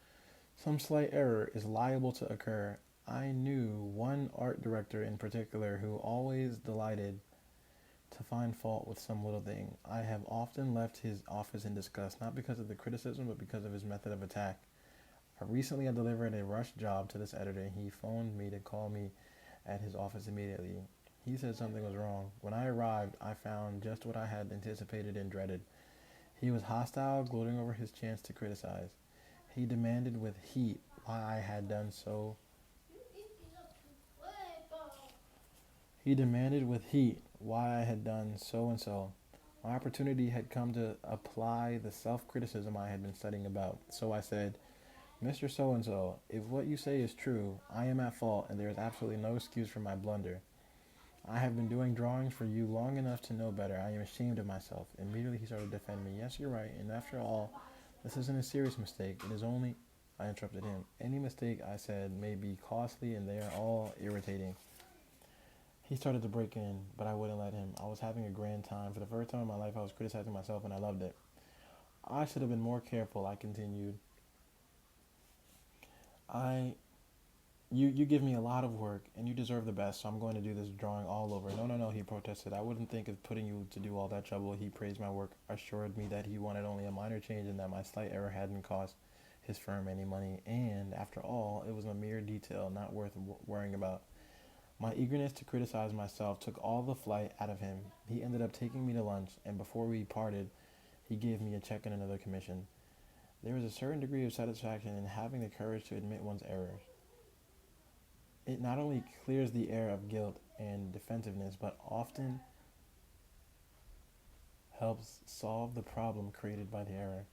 some slight error is liable to occur. I knew one art director in particular who always delighted to find fault with some little thing. I have often left his office in disgust, not because of the criticism, but because of his method of attack. Recently, I delivered a rush job to this editor, and he phoned me to call me at his office immediately. He said something was wrong. When I arrived, I found just what I had anticipated and dreaded. He was hostile, gloating over his chance to criticize. He demanded with heat why I had done so. He demanded with heat why I had done so and so. My opportunity had come to apply the self-criticism I had been studying about. So I said, Mr. So-and-so, if what you say is true, I am at fault and there is absolutely no excuse for my blunder. I have been doing drawings for you long enough to know better. I am ashamed of myself. Immediately he started to defend me. Yes, you're right, and after all, this isn't a serious mistake. It is only... I interrupted him. Any mistake, I said, may be costly and they are all irritating. He started to break in, but I wouldn't let him. I was having a grand time. For the first time in my life, I was criticizing myself and I loved it. I should have been more careful, I continued. You give me a lot of work, and you deserve the best, so I'm going to do this drawing all over. No, he protested. I wouldn't think of putting you to do all that trouble. He praised my work, assured me that he wanted only a minor change and that my slight error hadn't cost his firm any money, and, after all, it was a mere detail, not worth worrying about. My eagerness to criticize myself took all the flight out of him. He ended up taking me to lunch, and before we parted, he gave me a check and another commission. There is a certain degree of satisfaction in having the courage to admit one's errors. It not only clears the air of guilt and defensiveness, but often helps solve the problem created by the error.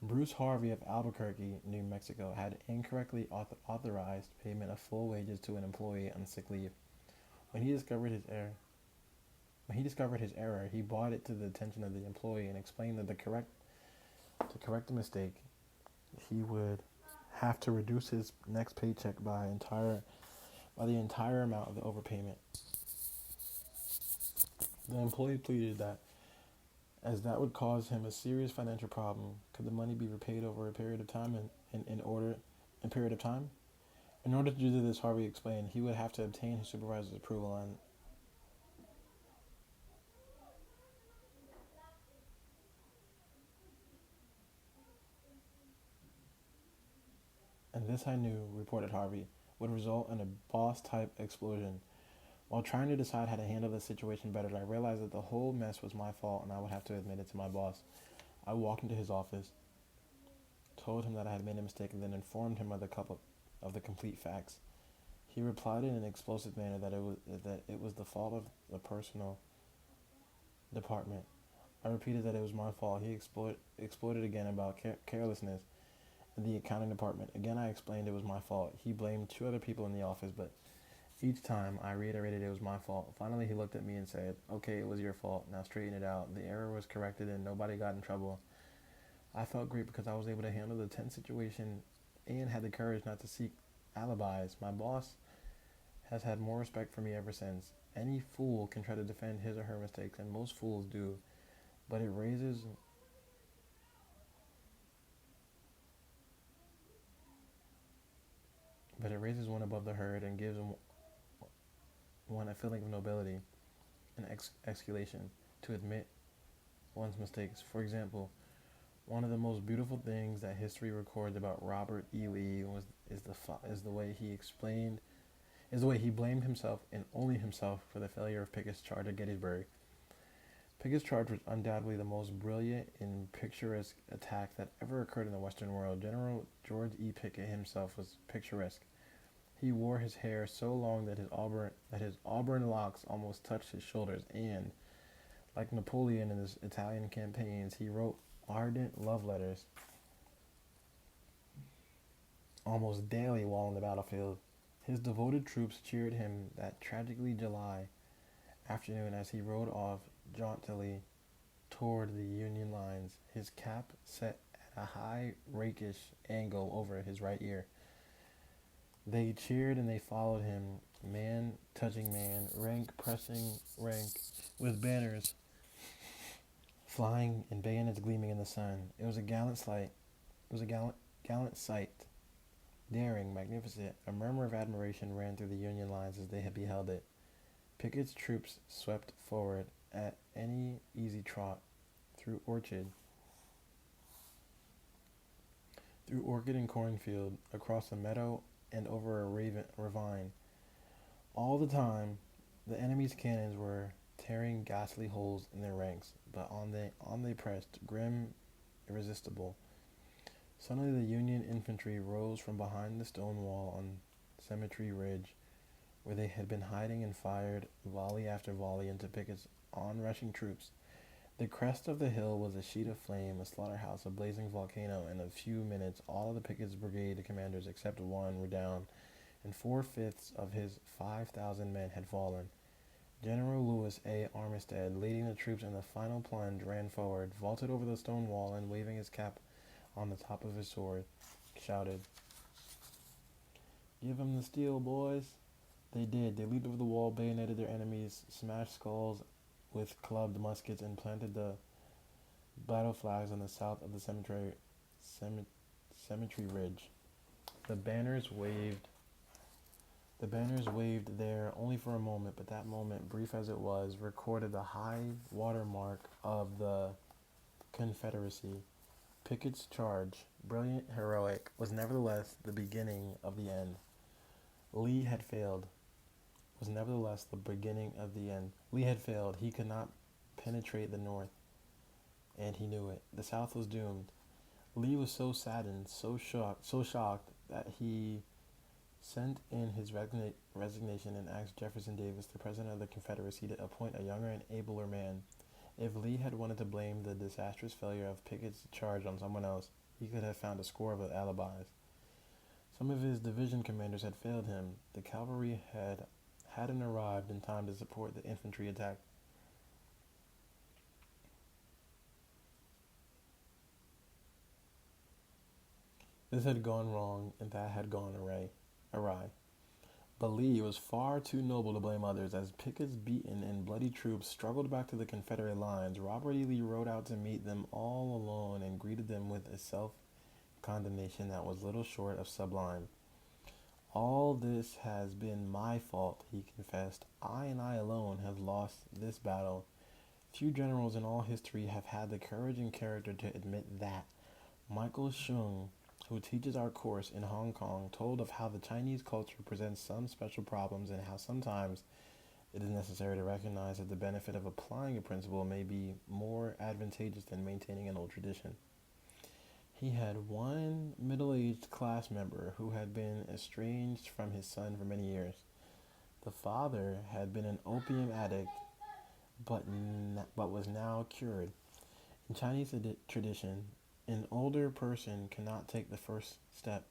Bruce Harvey of Albuquerque, New Mexico, had incorrectly authorized payment of full wages to an employee on sick leave. When he discovered his error, he brought it to the attention of the employee and explained that to correct the mistake, he would have to reduce his next paycheck by the entire amount of the overpayment. The employee pleaded that, as that would cause him a serious financial problem, could the money be repaid over a period of time? In order to do this, Harvey explained, he would have to obtain his supervisor's approval And this I knew, reported Harvey, would result in a boss-type explosion. While trying to decide how to handle the situation better, I realized that the whole mess was my fault and I would have to admit it to my boss. I walked into his office, told him that I had made a mistake, and then informed him of the complete facts. He replied in an explosive manner that it was the fault of the personal department. I repeated that it was my fault. He exploded again about carelessness in the accounting department. Again, I explained it was my fault. He blamed two other people in the office, but each time I reiterated it was my fault. Finally, he looked at me and said, "Okay, it was your fault. Now straighten it out." The error was corrected and nobody got in trouble. I felt great because I was able to handle the tense situation and had the courage not to seek alibis. My boss has had more respect for me ever since. Any fool can try to defend his or her mistakes, and most fools do, but it raises one above the herd and gives one a feeling of nobility and exculation to admit one's mistakes. For example, one of the most beautiful things that history records about Robert E. Lee is the way he explained is the way he blamed himself and only himself for the failure of Pickett's charge at Gettysburg. Pickett's charge was undoubtedly the most brilliant and picturesque attack that ever occurred in the Western world. General George E. Pickett himself was picturesque. He wore his hair so long that his auburn locks almost touched his shoulders, and, like Napoleon in his Italian campaigns, he wrote ardent love letters almost daily while on the battlefield. His devoted troops cheered him that tragically July afternoon as he rode off jauntily toward the Union lines, his cap set at a high, rakish angle over his right ear. They cheered and they followed him, man touching man, rank pressing rank, with banners flying and bayonets gleaming in the sun. It was a gallant sight. It was a gallant sight. Daring, magnificent. A murmur of admiration ran through the Union lines as they had beheld it. Pickett's troops swept forward at any easy trot through orchard and cornfield, across a meadow and over a ravine. All the time, the enemy's cannons were tearing ghastly holes in their ranks, but on they pressed, grim, irresistible. Suddenly the Union infantry rose from behind the stone wall on Cemetery Ridge, where they had been hiding, and fired volley after volley into Pickett's onrushing troops. The crest of the hill was a sheet of flame, a slaughterhouse, a blazing volcano. In a few minutes, all of the Pickett's brigade commanders except one were down, and 4/5 of his 5,000 men had fallen. General Lewis A. Armistead, leading the troops in the final plunge, ran forward, vaulted over the stone wall, and waving his cap on the top of his sword, shouted, "Give 'em the steel, boys." They did. They leaped over the wall, bayoneted their enemies, smashed skulls with clubbed muskets, and planted the battle flags on the south of the cemetery ridge. The banners waved. The banners waved there only for a moment, but that moment, brief as it was, recorded the high watermark of the Confederacy. Pickett's charge, brilliant, heroic, was nevertheless the beginning of the end. Lee had failed. Was nevertheless the beginning of the end. Lee had failed. He could not penetrate the North, and he knew it. The South was doomed. Lee was so saddened, so shocked that he sent in his resignation and asked Jefferson Davis, the president of the Confederacy, to appoint a younger and abler man. If Lee had wanted to blame the disastrous failure of Pickett's charge on someone else, he could have found a score of alibis. Some of his division commanders had failed him. The cavalry hadn't arrived in time to support the infantry attack. This had gone wrong, and that had gone awry. But Lee was far too noble to blame others. As Pickett's beaten and bloody troops struggled back to the Confederate lines, Robert E. Lee rode out to meet them all alone and greeted them with a self-condemnation that was little short of sublime. "All this has been my fault," he confessed. "I and I alone have lost this battle. Few generals in all history have had the courage and character to admit that. Michael Shung who teaches our course in Hong Kong, told of how the Chinese culture presents some special problems and how sometimes it is necessary to recognize that the benefit of applying a principle may be more advantageous than maintaining an old tradition. He had one middle aged class member who had been estranged from his son for many years. The father had been an opium addict but was now cured. In Chinese tradition, an older person cannot take the first step.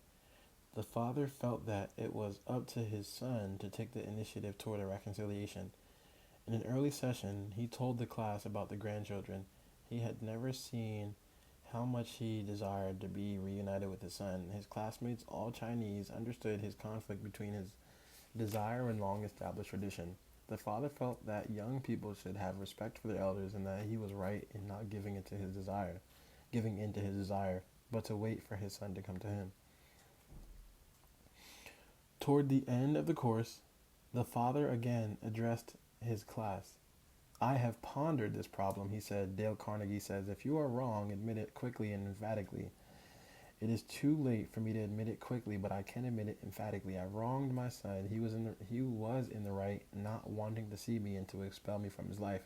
The father felt that it was up to his son to take the initiative toward a reconciliation. In an early session, he told the class about the grandchildren. He had never seen how much he desired to be reunited with his son. His classmates, all Chinese, understood his conflict between his desire and long established tradition. The father felt that young people should have respect for their elders and that he was right in not giving in to his desire, but to wait for his son to come to him. Toward the end of the course, the father again addressed his class. I have pondered this problem, he said. Dale Carnegie says, if you are wrong, admit it quickly and emphatically. It is too late for me to admit it quickly, but I can admit it emphatically. I wronged my son. He was in the right, not wanting to see me and to expel me from his life.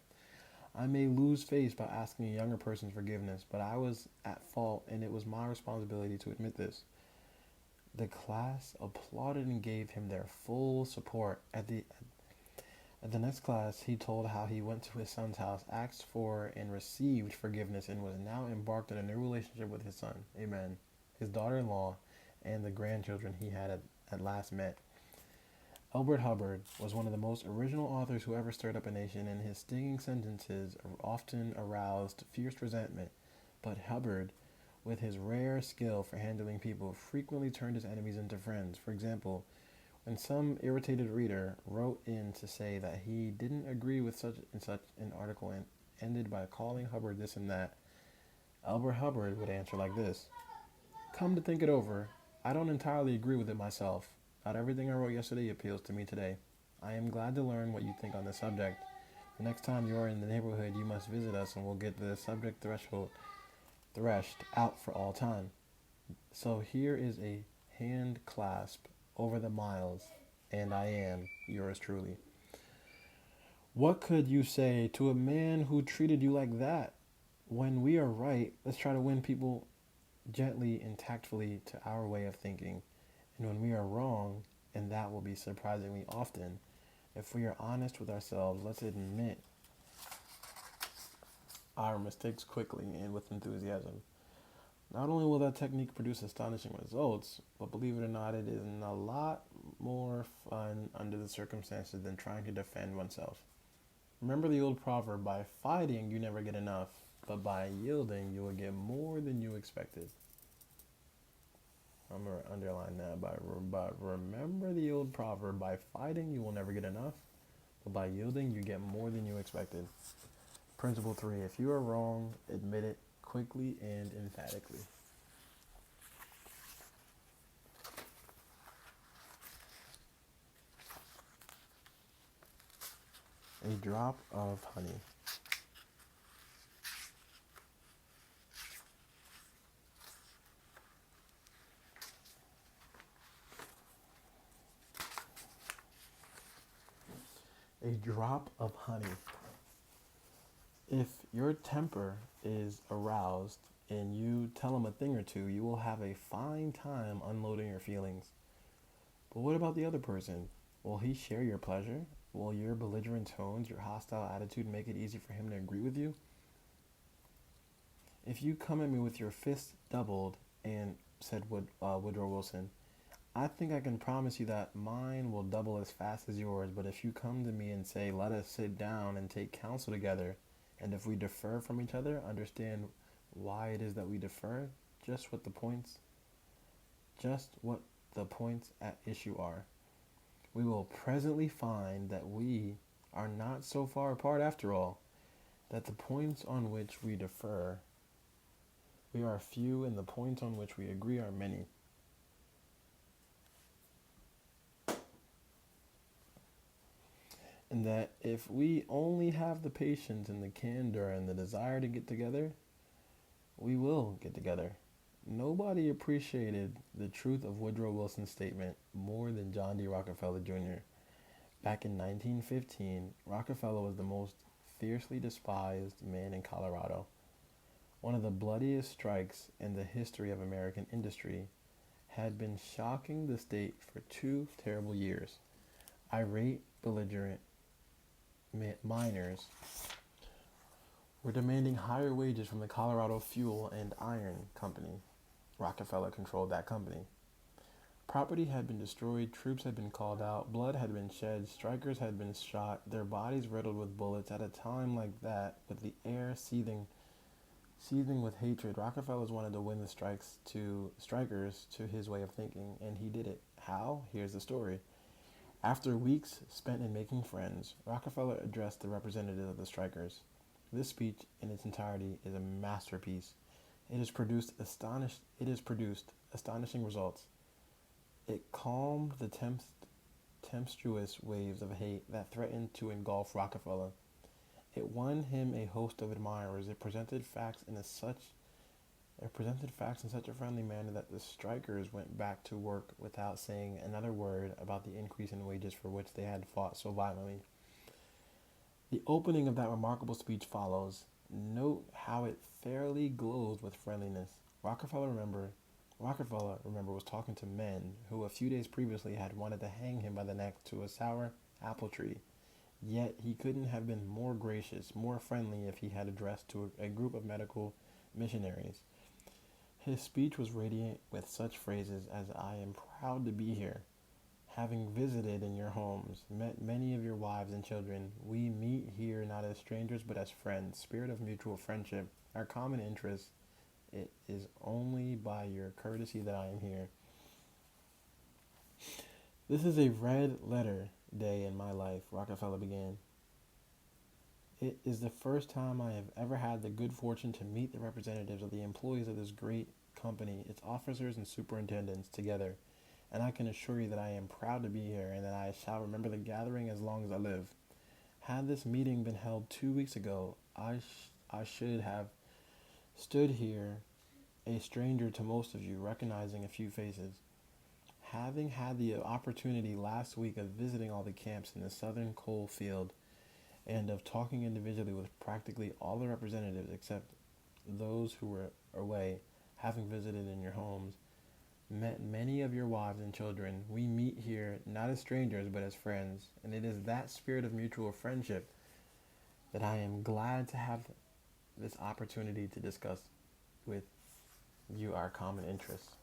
I may lose face by asking a younger person's forgiveness, but I was at fault, and it was my responsibility to admit this. The class applauded and gave him their full support. At the next class, he told how he went to his son's house, asked for and received forgiveness, and was now embarked on a new relationship with his son. Amen. His daughter-in-law, and the grandchildren he had at last met. Elbert Hubbard was one of the most original authors who ever stirred up a nation, and his stinging sentences often aroused fierce resentment. But Hubbard, with his rare skill for handling people, frequently turned his enemies into friends. For example, when some irritated reader wrote in to say that he didn't agree with such an article and ended by calling Hubbard this and that, Elbert Hubbard would answer like this. Come to think it over, I don't entirely agree with it myself. Not everything I wrote yesterday appeals to me today. I am glad to learn what you think on this subject. The next time you are in the neighborhood, you must visit us and we'll get the subject threshed out for all time. So here is a hand clasp over the miles, and I am yours truly. What could you say to a man who treated you like that? When we are right, let's try to win people gently and tactfully to our way of thinking. And when we are wrong, and that will be surprisingly often, if we are honest with ourselves, let's admit our mistakes quickly and with enthusiasm. Not only will that technique produce astonishing results, but believe it or not, it is a lot more fun under the circumstances than trying to defend oneself. Remember the old proverb, by fighting you never get enough, but by yielding you will get more than you expected. I'm going to underline that. But remember the old proverb, by fighting you will never get enough, but by yielding you get more than you expected. Principle 3, if you are wrong, admit it quickly and emphatically. A drop of honey. A drop of honey. If your temper is aroused and you tell him a thing or two, you will have a fine time unloading your feelings. But what about the other person? Will he share your pleasure? Will your belligerent tones, your hostile attitude make it easy for him to agree with you? If you come at me with your fist doubled, and said Woodrow Wilson, I think I can promise you that mine will double as fast as yours, but if you come to me and say, let us sit down and take counsel together, and if we differ from each other, understand why it is that we differ, just what the points at issue are, we will presently find that we are not so far apart after all, that the points on which we differ, we are few, and the points on which we agree are many. And that if we only have the patience and the candor and the desire to get together, we will get together. Nobody appreciated the truth of Woodrow Wilson's statement more than John D. Rockefeller Jr. Back in 1915, Rockefeller was the most fiercely despised man in Colorado. One of the bloodiest strikes in the history of American industry had been shocking the state for 2 terrible years. Irate, belligerent miners were demanding higher wages from the Colorado Fuel and Iron Company. Rockefeller controlled that company. Property had been destroyed, troops had been called out, blood had been shed, strikers had been shot, their bodies riddled with bullets. At a time like that, with the air seething with hatred, Rockefeller wanted to win the strikers to his way of thinking, and he did it. How? Here's the story. After weeks spent in making friends, Rockefeller addressed the representatives of the strikers. This speech in its entirety is a masterpiece. It has produced astonishing results. It calmed the tempestuous waves of hate that threatened to engulf Rockefeller. It won him a host of admirers. It presented facts in such a friendly manner that the strikers went back to work without saying another word about the increase in wages for which they had fought so violently. The opening of that remarkable speech follows. Note how it fairly glows with friendliness. Rockefeller, remember, was talking to men who a few days previously had wanted to hang him by the neck to a sour apple tree. Yet he couldn't have been more gracious, more friendly if he had addressed to a group of medical missionaries. His speech was radiant with such phrases as "I am proud to be here. Having visited in your homes, met many of your wives and children, we meet here not as strangers but as friends, spirit of mutual friendship, our common interest. It is only by your courtesy that I am here. This is a red letter day in my life," Rockefeller began. "It is the first time I have ever had the good fortune to meet the representatives of the employees of this great company, its officers and superintendents, together, and I can assure you that I am proud to be here and that I shall remember the gathering as long as I live. Had this meeting been held 2 weeks ago, I should have stood here a stranger to most of you, recognizing a few faces. Having had the opportunity last week of visiting all the camps in the southern coal field and of talking individually with practically all the representatives except those who were away, having visited in your homes, met many of your wives and children, we meet here not as strangers but as friends, and it is that spirit of mutual friendship that I am glad to have this opportunity to discuss with you our common interests."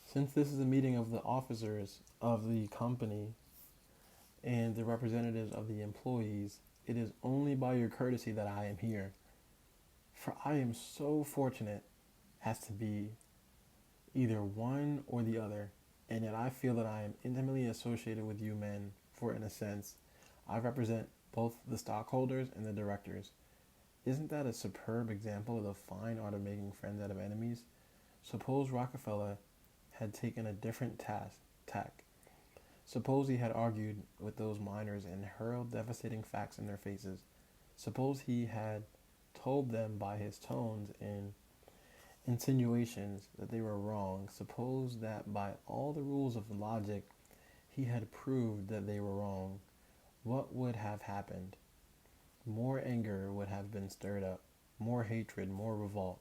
Since this is a meeting of the officers of the company and the representatives of the employees, it is only by your courtesy that I am here. For I am so fortunate as to be either one or the other, and yet I feel that I am intimately associated with you men, for in a sense, I represent both the stockholders and the directors. Isn't that a superb example of the fine art of making friends out of enemies? Suppose Rockefeller had taken a different tack. Suppose he had argued with those miners and hurled devastating facts in their faces. Suppose he had told them by his tones and insinuations that they were wrong. Suppose that by all the rules of logic he had proved that they were wrong. What would have happened? More anger would have been stirred up, more hatred, more revolt.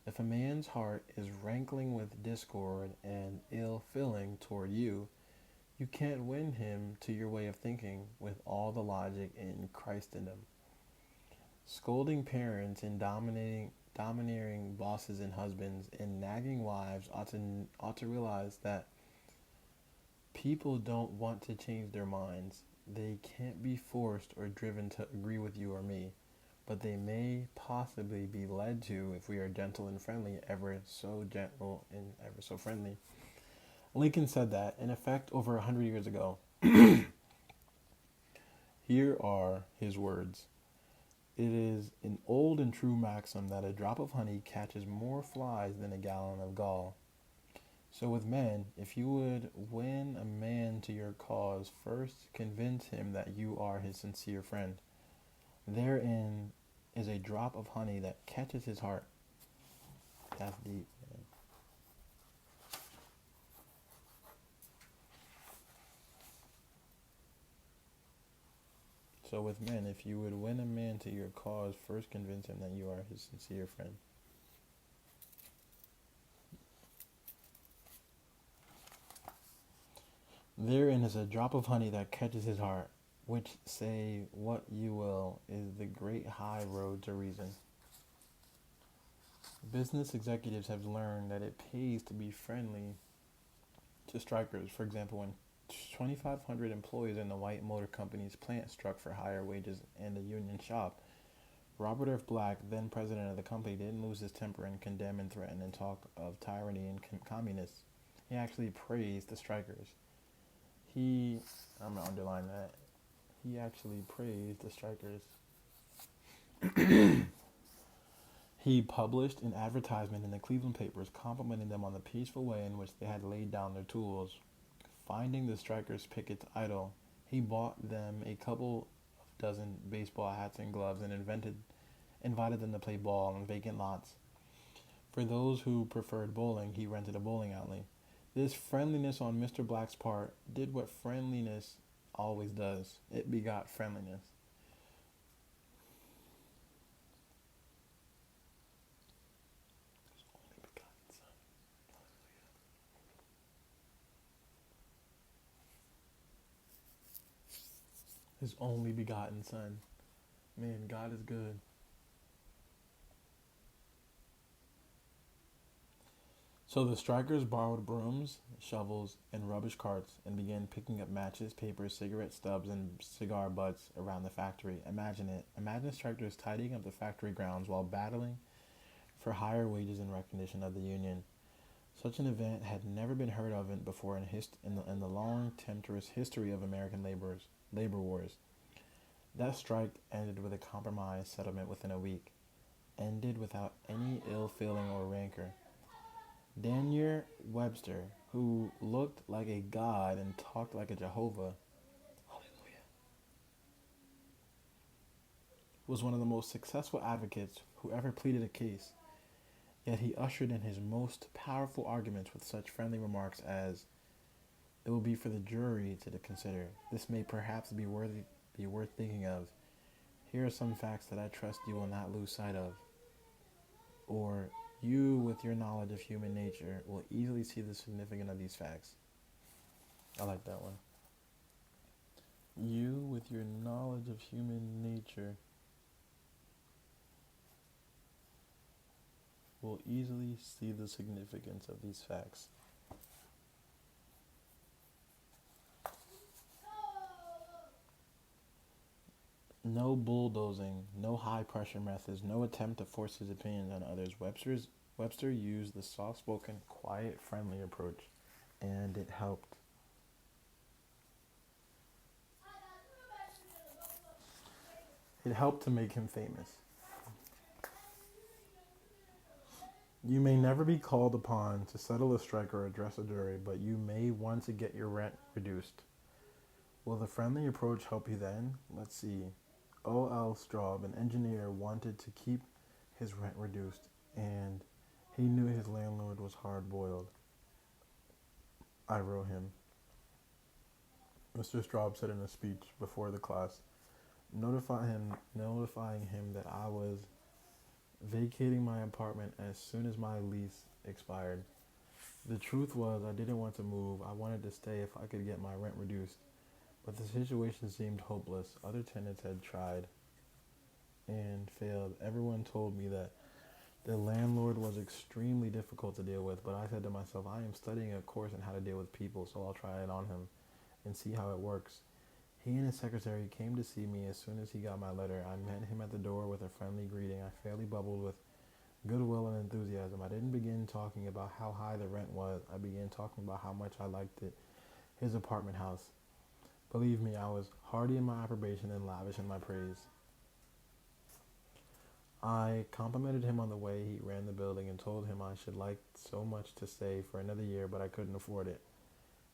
If a man's heart is rankling with discord and ill feeling toward you, you can't win him to your way of thinking with all the logic in Christendom. Scolding parents and domineering bosses and husbands and nagging wives ought to realize that people don't want to change their minds. They can't be forced or driven to agree with you or me, but they may possibly be led to if we are gentle and friendly, ever so gentle and ever so friendly." Lincoln said that, in effect, over 100 years ago. Here are his words. "It is an old and true maxim that a drop of honey catches more flies than a gallon of gall. So with men, if you would win a man to your cause, first convince him that you are his sincere friend. Therein is a drop of honey that catches his heart. That's deep, man. So with men, if you would win a man to your cause, first convince him that you are his sincere friend. Therein is a drop of honey that catches his heart, which, say what you will, is the great high road to reason. Business executives have learned that it pays to be friendly to strikers. For example, when 2,500 employees in the White Motor Company's plant struck for higher wages and a union shop, Robert F. Black, then president of the company, didn't lose his temper and condemn and threaten and talk of tyranny and communists. He actually praised the strikers. I'm going to underline that. He actually praised the strikers. He published an advertisement in the Cleveland papers complimenting them on the peaceful way in which they had laid down their tools. Finding the strikers' pickets idle, he bought them a couple of dozen baseball hats and gloves and invited them to play ball on vacant lots. For those who preferred bowling, he rented a bowling alley. This friendliness on Mr. Black's part did what friendliness always does. It begot friendliness. His only begotten son. Man, God is good. So the strikers borrowed brooms, shovels, and rubbish carts and began picking up matches, papers, cigarette stubs, and cigar butts around the factory. Imagine it. Imagine strikers tidying up the factory grounds while battling for higher wages and recognition of the union. Such an event had never been heard of before in the long, tempestuous history of American labor wars. That strike ended with a compromise settlement within a week. Ended without any ill feeling or rancor. Daniel Webster, who looked like a god and talked like a Jehovah, hallelujah, was one of the most successful advocates who ever pleaded a case. Yet he ushered in his most powerful arguments with such friendly remarks as, "It will be for the jury to consider. This may perhaps be worth thinking of. Here are some facts that I trust you will not lose sight of." Or, "You, with your knowledge of human nature, will easily see the significance of these facts." I like that one. You, with your knowledge of human nature, will easily see the significance of these facts. No bulldozing, no high pressure methods, no attempt to force his opinions on others. Webster used the soft spoken, quiet, friendly approach, and it helped. It helped to make him famous. You may never be called upon to settle a strike or address a jury, but you may want to get your rent reduced. Will the friendly approach help you then? Let's see. O.L. Straub, an engineer, wanted to keep his rent reduced, and he knew his landlord was hard-boiled. I wrote him. Mr. Straub said in a speech before the class, notifying him that I was vacating my apartment as soon as my lease expired. The truth was, I didn't want to move. I wanted to stay if I could get my rent reduced. But the situation seemed hopeless. Other tenants had tried and failed. Everyone told me that the landlord was extremely difficult to deal with, but I said to myself, I am studying a course on how to deal with people, so I'll try it on him and see how it works. He and his secretary came to see me as soon as he got my letter. I met him at the door with a friendly greeting. I fairly bubbled with goodwill and enthusiasm. I didn't begin talking about how high the rent was. I began talking about how much I liked it, his apartment house. Believe me, I was hearty in my approbation and lavish in my praise. I complimented him on the way he ran the building and told him I should like so much to stay for another year, but I couldn't afford it.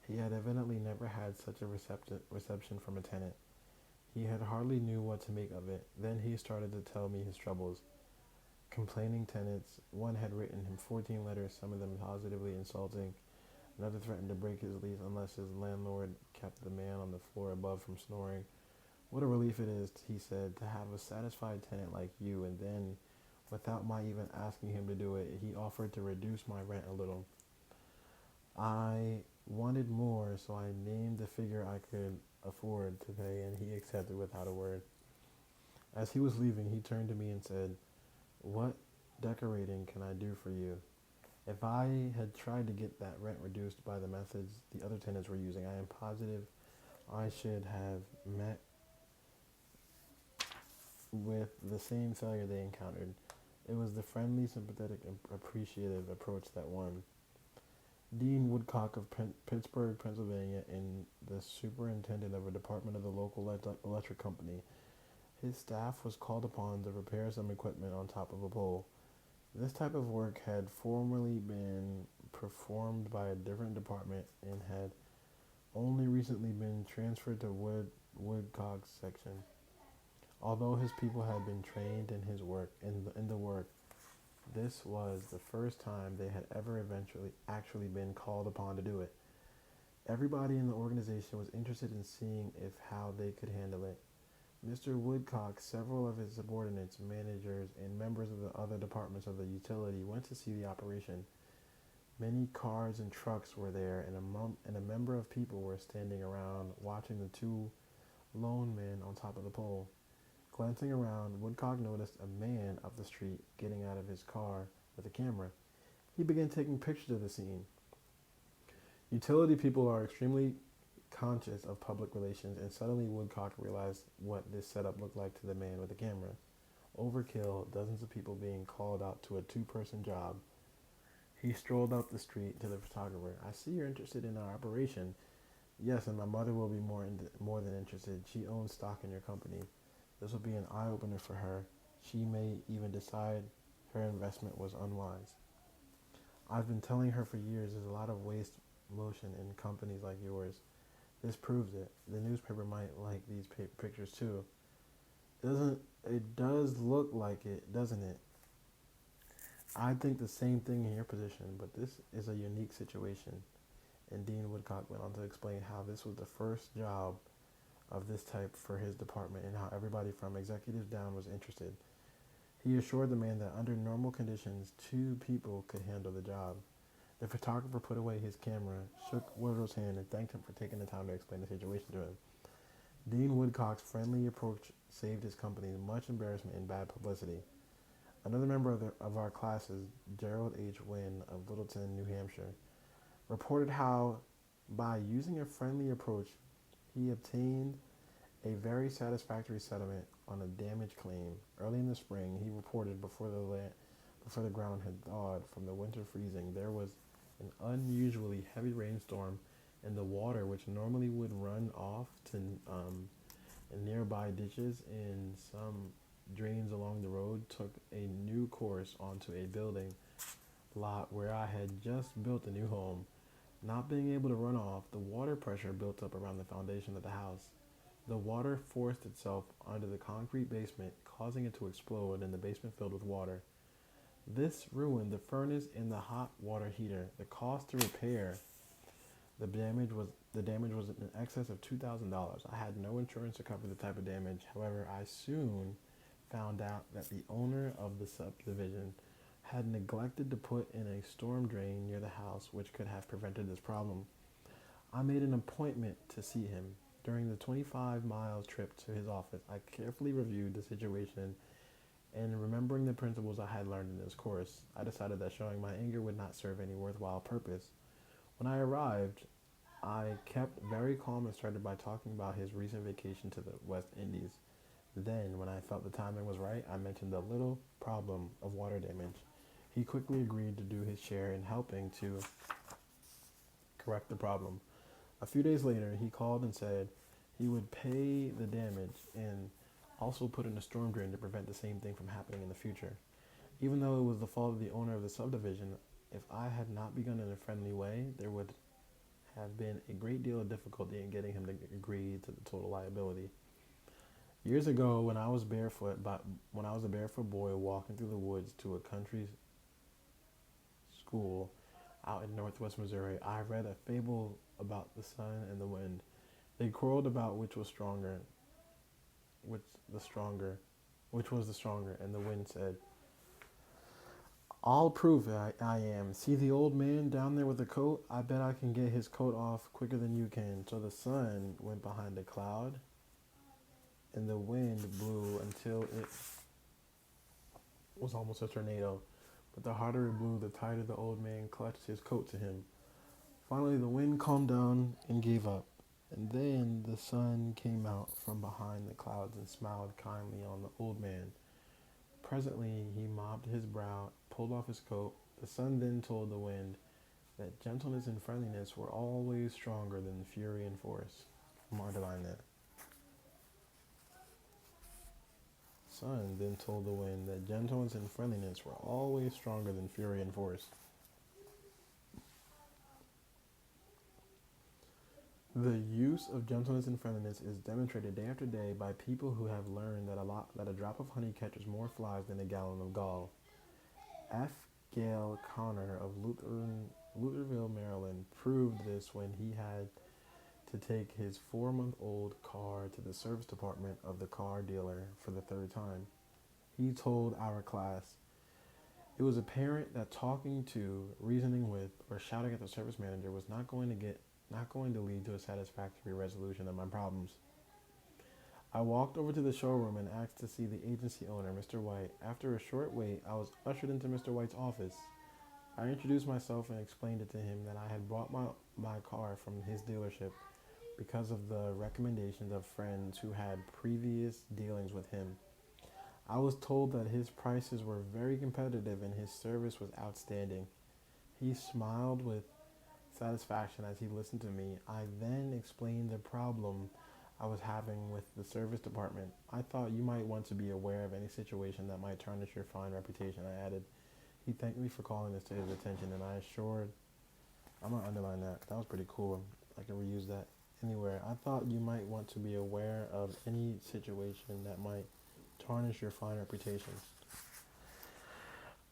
He had evidently never had such a reception from a tenant. He had hardly knew what to make of it. Then he started to tell me his troubles. Complaining tenants, one had written him 14 letters, some of them positively insulting. Another threatened to break his lease unless his landlord kept the man on the floor above from snoring. What a relief it is, he said, to have a satisfied tenant like you. And then, without my even asking him to do it, he offered to reduce my rent a little. I wanted more, so I named the figure I could afford to pay, and he accepted without a word. As he was leaving, he turned to me and said, "What decorating can I do for you?" If I had tried to get that rent reduced by the methods the other tenants were using, I am positive I should have met with the same failure they encountered. It was the friendly, sympathetic, and appreciative approach that won. Dean Woodcock of Pittsburgh, Pennsylvania, and the superintendent of a department of the local electric company. His staff was called upon to repair some equipment on top of a pole. This type of work had formerly been performed by a different department and had only recently been transferred to Woodcock's section. Although his people had been trained in his work in the work, this was the first time they had ever eventually actually been called upon to do it. Everybody in the organization was interested in seeing if how they could handle it. Mr. Woodcock, several of his subordinates, managers, and members of the other departments of the utility went to see the operation. Many cars and trucks were there, and a number of people were standing around watching the two lone men on top of the pole. Glancing around, Woodcock noticed a man up the street getting out of his car with a camera. He began taking pictures of the scene. Utility people are extremely conscious of public relations, and suddenly Woodcock realized what this setup looked like to the man with the camera. Overkill, dozens of people being called out to a two-person job. He strolled up the street to the photographer. "I see you're interested in our operation." "Yes, and my mother will be more than interested. She owns stock in your company. This will be an eye-opener for her. She may even decide her investment was unwise." "I've been telling her for years there's a lot of waste motion in companies like yours. This proves it. The newspaper might like these pictures too." Doesn't it does look like it, doesn't it? "I think the same thing in your position, but this is a unique situation." And Dean Woodcock went on to explain how this was the first job of this type for his department and how everybody from executives down was interested. He assured the man that under normal conditions, two people could handle the job. The photographer put away his camera, shook Woodrow's hand, and thanked him for taking the time to explain the situation to him. Dean Woodcock's friendly approach saved his company much embarrassment and bad publicity. Another member of our classes, Gerald H. Wynn of Littleton, New Hampshire, reported how, by using a friendly approach, he obtained a very satisfactory settlement on a damage claim. Early in the spring, he reported before the ground had thawed from the winter freezing, there was an unusually heavy rainstorm, and the water, which normally would run off to nearby ditches and some drains along the road, took a new course onto a building lot where I had just built a new home. Not being able to run off, the water pressure built up around the foundation of the house. The water forced itself onto the concrete basement, causing it to explode and the basement filled with water. This ruined the furnace and the hot water heater. The cost to repair the damage was in excess of $2,000. I had no insurance to cover the type of damage. However, I soon found out that the owner of the subdivision had neglected to put in a storm drain near the house, which could have prevented this problem. I made an appointment to see him. During the 25-mile trip to his office, I carefully reviewed the situation, and remembering the principles I had learned in this course, I decided that showing my anger would not serve any worthwhile purpose. When I arrived, I kept very calm and started by talking about his recent vacation to the West Indies. Then, when I felt the timing was right, I mentioned the little problem of water damage. He quickly agreed to do his share in helping to correct the problem. A few days later, he called and said he would pay the damage and also put in a storm drain to prevent the same thing from happening in the future. Even though it was the fault of the owner of the subdivision, if I had not begun in a friendly way, there would have been a great deal of difficulty in getting him to agree to the total liability. Years ago, when I was a barefoot boy walking through the woods to a country school out in northwest Missouri, I read a fable about the sun and the wind. They quarreled about which the stronger, which was the stronger, and the wind said, "I'll prove it. I am. See the old man down there with the coat? I bet I can get his coat off quicker than you can." So the sun went behind a cloud, and the wind blew until it was almost a tornado. But the harder it blew, the tighter the old man clutched his coat to him. Finally, the wind calmed down and gave up. And then the sun came out from behind the clouds and smiled kindly on the old man. Presently, he mopped his brow, pulled off his coat. The sun then told the wind that gentleness and friendliness were always stronger than fury and force. I'm underlining that. Sun then told the wind that gentleness and friendliness were always stronger than fury and force. The use of gentleness and friendliness is demonstrated day after day by people who have learned that a drop of honey catches more flies than a gallon of gall. F. Gale Connor of Lutherville, Maryland, proved this when he had to take his 4-month-old car to the service department of the car dealer for the third time. He told our class, "It was apparent that talking to, reasoning with, or shouting at the service manager was not going to lead to a satisfactory resolution of my problems." I walked over to the showroom and asked to see the agency owner, Mr. White. After a short wait, I was ushered into Mr. White's office. I introduced myself and explained it to him that I had bought my car from his dealership because of the recommendations of friends who had previous dealings with him. I was told that his prices were very competitive and his service was outstanding. He smiled with satisfaction as he listened to me. I then explained the problem I was having with the service department. "I thought you might want to be aware of any situation that might tarnish your fine reputation," I added. He thanked me for calling this to his attention, and I'm going to underline that. That was pretty cool. I can reuse that anywhere. "I thought you might want to be aware of any situation that might tarnish your fine reputation."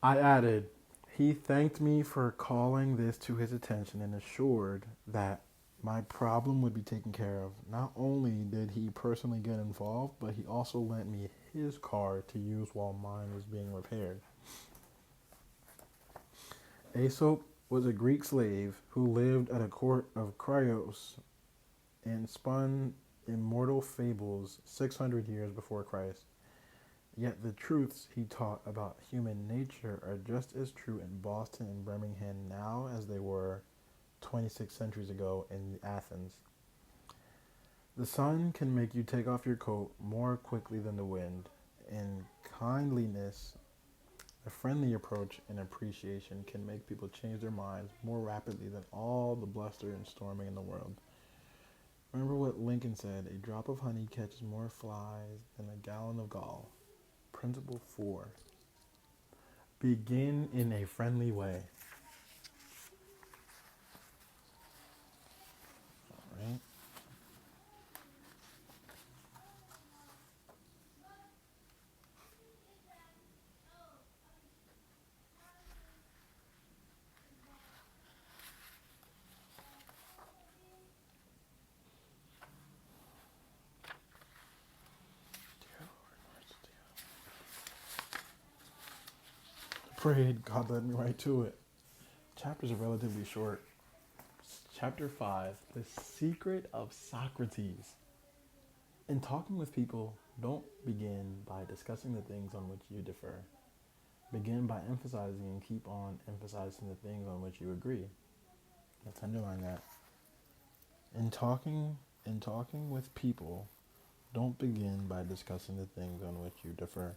I added, he thanked me for calling this to his attention and assured that my problem would be taken care of. Not only did he personally get involved, but he also lent me his car to use while mine was being repaired. Aesop was a Greek slave who lived at a court of Chios and spun immortal fables 600 years before Christ. Yet the truths he taught about human nature are just as true in Boston and Birmingham now as they were 26 centuries ago in Athens. The sun can make you take off your coat more quickly than the wind, and kindliness, a friendly approach, and appreciation can make people change their minds more rapidly than all the bluster and storming in the world. Remember what Lincoln said, "A drop of honey catches more flies than a gallon of gall." Principle 4. Begin in a friendly way. All right. Prayed, God led me right to it. Chapters are relatively short. Chapter 5, The Secret of Socrates. In talking with people, don't begin by discussing the things on which you differ. Begin by emphasizing and keep on emphasizing the things on which you agree. Let's underline that. In talking with people, don't begin by discussing the things on which you differ.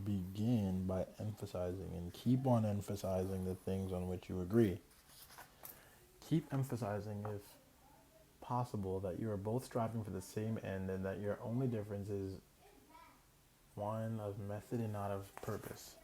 Begin by emphasizing and keep on emphasizing the things on which you agree. Keep emphasizing, if possible, that you are both striving for the same end and that your only difference is one of method and not of purpose.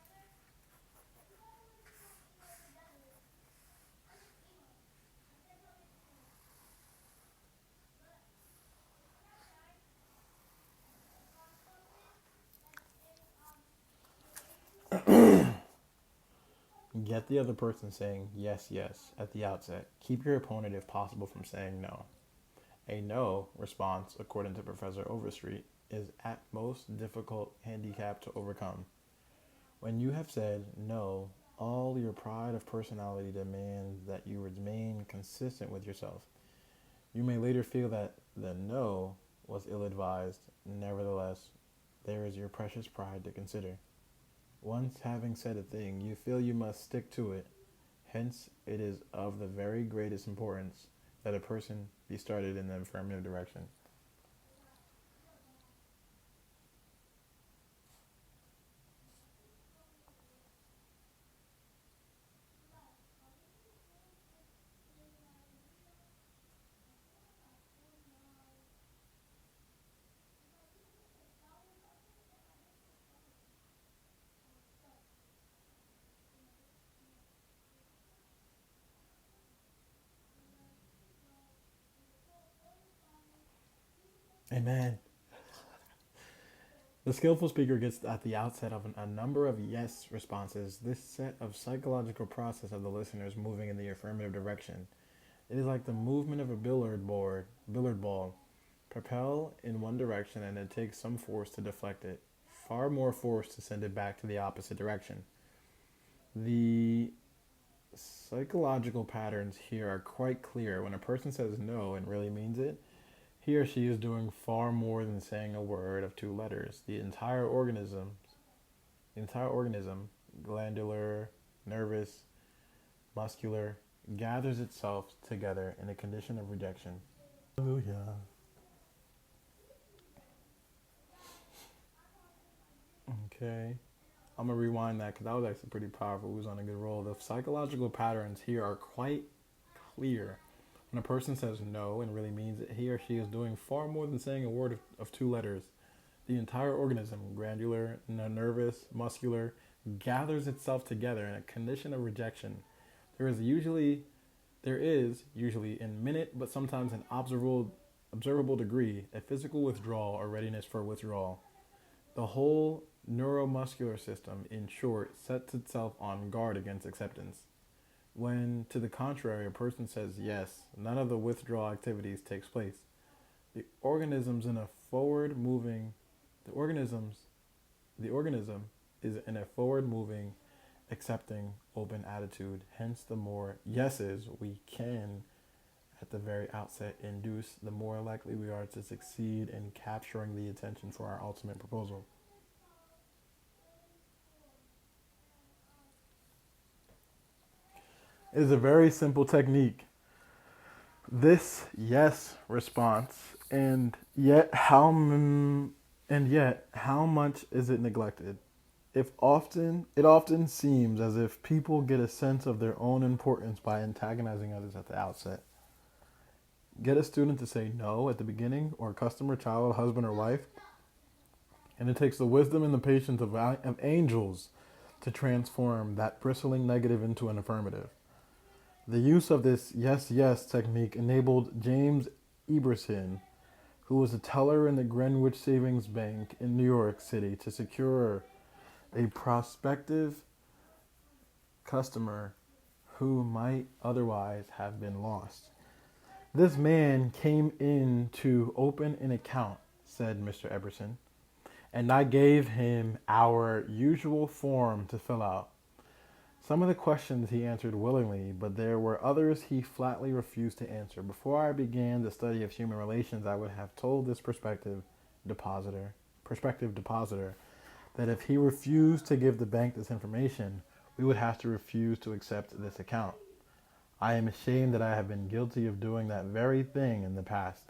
Get the other person saying yes, yes at the outset. Keep your opponent, if possible, from saying no. A no response, according to Professor Overstreet, is at most difficult handicap to overcome. When you have said no, all your pride of personality demands that you remain consistent with yourself. You may later feel that the no was ill advised. Nevertheless, there is your precious pride to consider. Once having said a thing, you feel you must stick to it. Hence, it is of the very greatest importance that a person be started in the affirmative direction. Amen. The skillful speaker gets at the outset of a number of yes responses. This set of psychological process of the listeners moving in the affirmative direction. It is like the movement of a billiard ball. Propel in one direction and it takes some force to deflect it. Far more force to send it back to the opposite direction. The psychological patterns here are quite clear. When a person says no and really means it, he or she is doing far more than saying a word of two letters. The entire organism, glandular, nervous, muscular, gathers itself together in a condition of rejection. Hallelujah. Okay. I'm going to rewind that because that was actually pretty powerful. It was on a good roll. The psychological patterns here are quite clear. When a person says no and really means it, he or she is doing far more than saying a word of two letters. The entire organism, glandular, nervous, muscular, gathers itself together in a condition of rejection. There is usually in minute, but sometimes an observable degree, a physical withdrawal or readiness for withdrawal. The whole neuromuscular system, in short, sets itself on guard against acceptance. When, to the contrary, a person says yes, none of the withdrawal activities takes place. The organisms in a forward moving the organism is in a forward moving, accepting, open attitude. Hence the more yeses we can at the very outset induce, the more likely we are to succeed in capturing the attention for our ultimate proposal. It is a very simple technique. This yes response, and yet how much is it neglected? It often seems as if people get a sense of their own importance by antagonizing others at the outset. Get a student to say no at the beginning, or a customer, child, husband, or wife, and it takes the wisdom and the patience of angels to transform that bristling negative into an affirmative. The use of this yes, yes technique enabled James Eberson, who was a teller in the Greenwich Savings Bank in New York City, to secure a prospective customer who might otherwise have been lost. This man came in to open an account, said Mr. Eberson, and I gave him our usual form to fill out. Some of the questions he answered willingly, but there were others he flatly refused to answer. Before I began the study of human relations, I would have told this prospective depositor, that if he refused to give the bank this information, we would have to refuse to accept this account. I am ashamed that I have been guilty of doing that very thing in the past.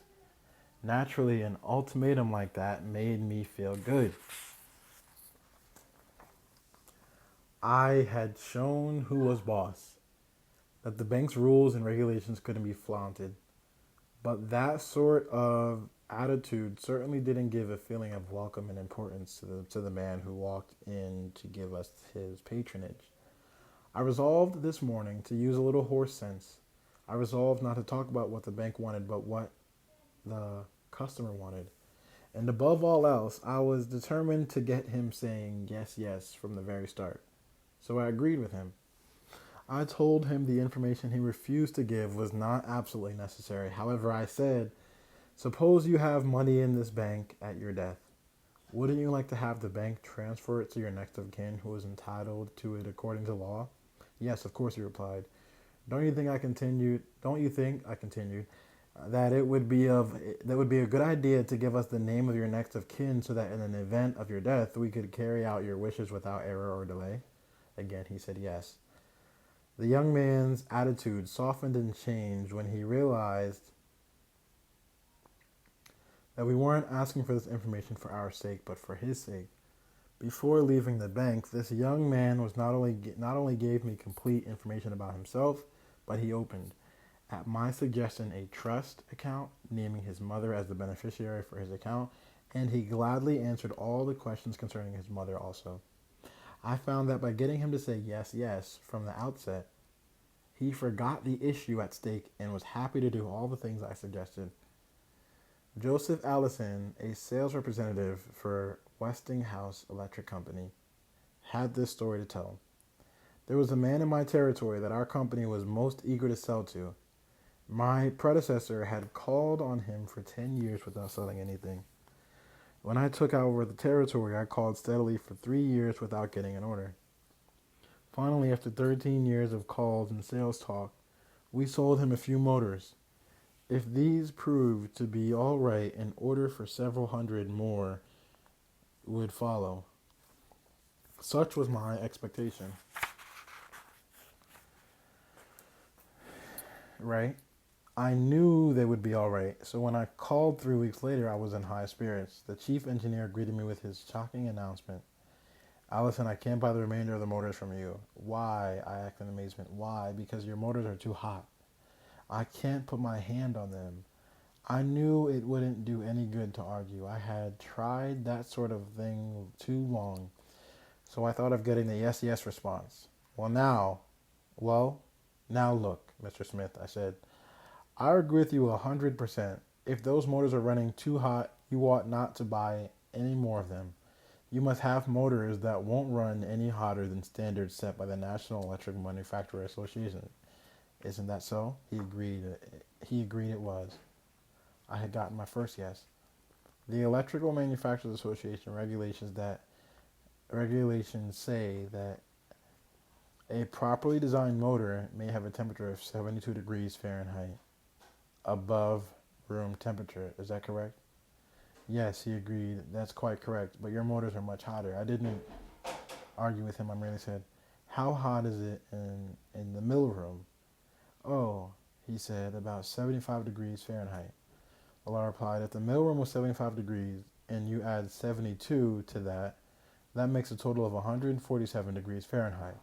Naturally, an ultimatum like that made me feel good. I had shown who was boss, that the bank's rules and regulations couldn't be flaunted. But that sort of attitude certainly didn't give a feeling of welcome and importance to the man who walked in to give us his patronage. I resolved this morning to use a little horse sense. I resolved not to talk about what the bank wanted, but what the customer wanted. And above all else, I was determined to get him saying yes, yes from the very start. So I agreed with him. I told him the information he refused to give was not absolutely necessary. However, I said, suppose you have money in this bank at your death. Wouldn't you like to have the bank transfer it to your next of kin who is entitled to it according to law? Yes, of course, he replied. Don't you think, I continued, that that would be a good idea to give us the name of your next of kin so that in an event of your death we could carry out your wishes without error or delay? Again, he said yes. The young man's attitude softened and changed when he realized that we weren't asking for this information for our sake, but for his sake. Before leaving the bank, this young man was not only gave me complete information about himself, but he opened, at my suggestion, a trust account, naming his mother as the beneficiary for his account, and he gladly answered all the questions concerning his mother also. I found that by getting him to say yes, yes from the outset, he forgot the issue at stake and was happy to do all the things I suggested. Joseph Allison, a sales representative for Westinghouse Electric Company, had this story to tell. There was a man in my territory that our company was most eager to sell to. My predecessor had called on him for 10 years without selling anything. When I took over the territory, I called steadily for 3 years without getting an order. Finally, after 13 years of calls and sales talk, we sold him a few motors. If these proved to be all right, an order for several hundred more would follow. Such was my expectation. Right? I knew they would be all right, so when I called 3 weeks later, I was in high spirits. The chief engineer greeted me with his shocking announcement. Allison, I can't buy the remainder of the motors from you. Why? I asked in amazement. Why? Because your motors are too hot. I can't put my hand on them. I knew it wouldn't do any good to argue. I had tried that sort of thing too long, so I thought of getting the yes, yes response. Well, now look, Mr. Smith, I said. I agree with you 100%. If those motors are running too hot, you ought not to buy any more of them. You must have motors that won't run any hotter than standards set by the National Electric Manufacturer Association. Isn't that so? He agreed. He agreed it was. I had gotten my first yes. The Electrical Manufacturers Association regulations say that a properly designed motor may have a temperature of 72 degrees Fahrenheit above room temperature. Is that correct? Yes, he agreed. That's quite correct. But your motors are much hotter. I didn't argue with him. I merely said, how hot is it in the mill room? Oh, he said, about 75 degrees Fahrenheit. Well, I replied, if the mill room was 75 degrees and you add 72 to that, that makes a total of 147 degrees Fahrenheit.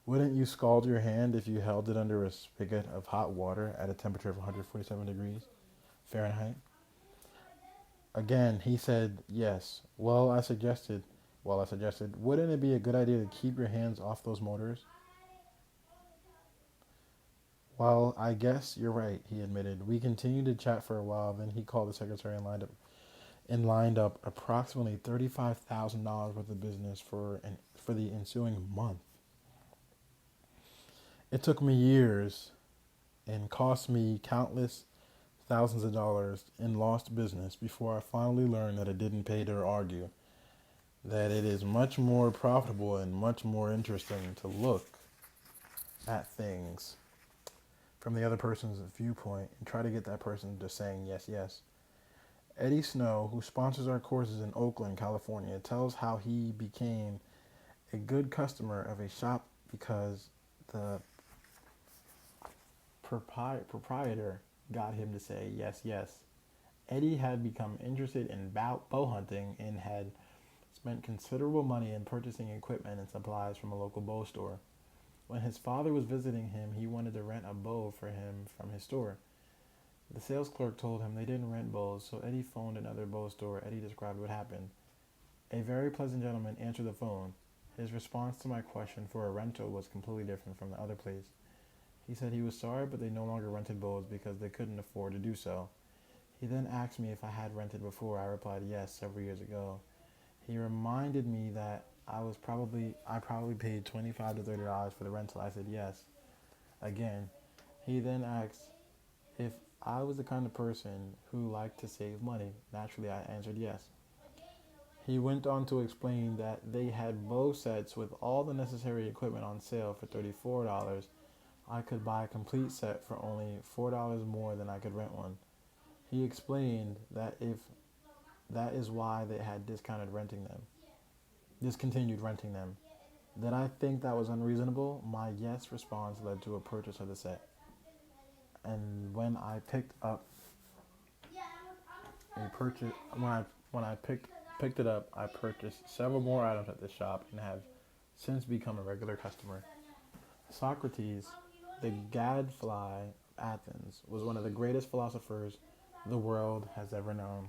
Wouldn't you scald your hand if you held it under a spigot of hot water at a temperature of 147 degrees Fahrenheit? Again, he said yes. Well, I suggested, wouldn't it be a good idea to keep your hands off those motors? Well, I guess you're right, he admitted. We continued to chat for a while, then he called the secretary and lined up approximately $35,000 worth of business for the ensuing month. It took me years and cost me countless thousands of dollars in lost business before I finally learned that it didn't pay to argue, that it is much more profitable and much more interesting to look at things from the other person's viewpoint and try to get that person to saying yes, yes. Eddie Snow, who sponsors our courses in Oakland, California, tells how he became a good customer of a shop because the proprietor got him to say yes, yes. Eddie had become interested in bow hunting and had spent considerable money in purchasing equipment and supplies from a local bow store. When his father was visiting him, he wanted to rent a bow for him from his store. The sales clerk told him they didn't rent bows, so Eddie phoned another bow store. Eddie described what happened. A very pleasant gentleman answered the phone. His response to my question for a rental was completely different from the other place. He said he was sorry, but they no longer rented bows because they couldn't afford to do so. He then asked me if I had rented before. I replied yes, several years ago. He reminded me that I probably paid $25 to $30 for the rental. I said yes. Again, he then asks if I was the kind of person who liked to save money. Naturally, I answered yes. He went on to explain that they had bow sets with all the necessary equipment on sale for $34. I could buy a complete set for only $4 more than I could rent one. He explained that if that is why they had discontinued renting them. That I think that was unreasonable. My yes response led to a purchase of the set. And when I picked it up, I purchased several more items at the shop and have since become a regular customer. Socrates, the gadfly of Athens, was one of the greatest philosophers the world has ever known.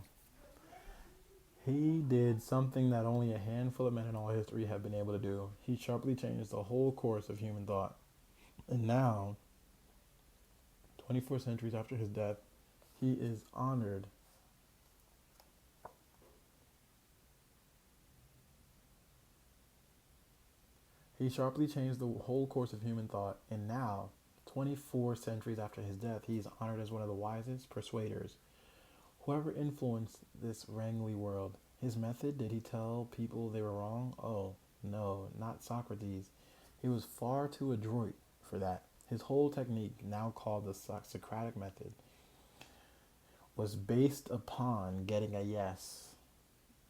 He did something that only a handful of men in all history have been able to do. He sharply changed the whole course of human thought. And now, 24 centuries after his death, he is honored. He sharply changed the whole course of human thought, and now, 24 centuries after his death, he is honored as one of the wisest persuaders whoever influenced this wrangly world. His method, did he tell people they were wrong? Oh, no, not Socrates. He was far too adroit for that. His whole technique, now called the Socratic method, was based upon getting a yes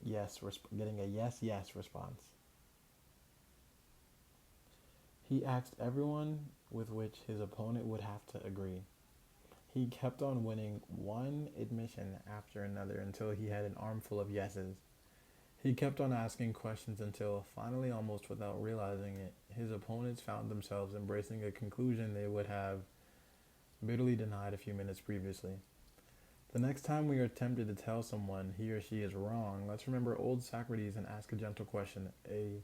response. He asked everyone with which his opponent would have to agree. He kept on winning one admission after another until he had an armful of yeses. He kept on asking questions until, finally, almost without realizing it, his opponents found themselves embracing a conclusion they would have bitterly denied a few minutes previously. The next time we are tempted to tell someone he or she is wrong, let's remember old Socrates and ask a gentle question, a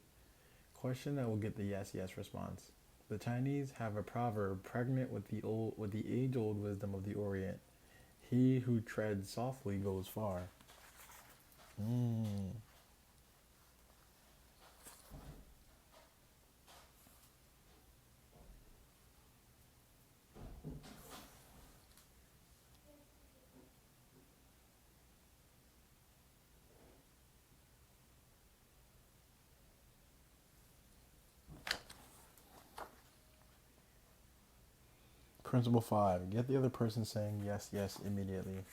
question that will get the yes response. The Chinese have a proverb pregnant with the age-old wisdom of the Orient. He who treads softly goes far. Mm. Principle 5. Get the other person saying yes immediately.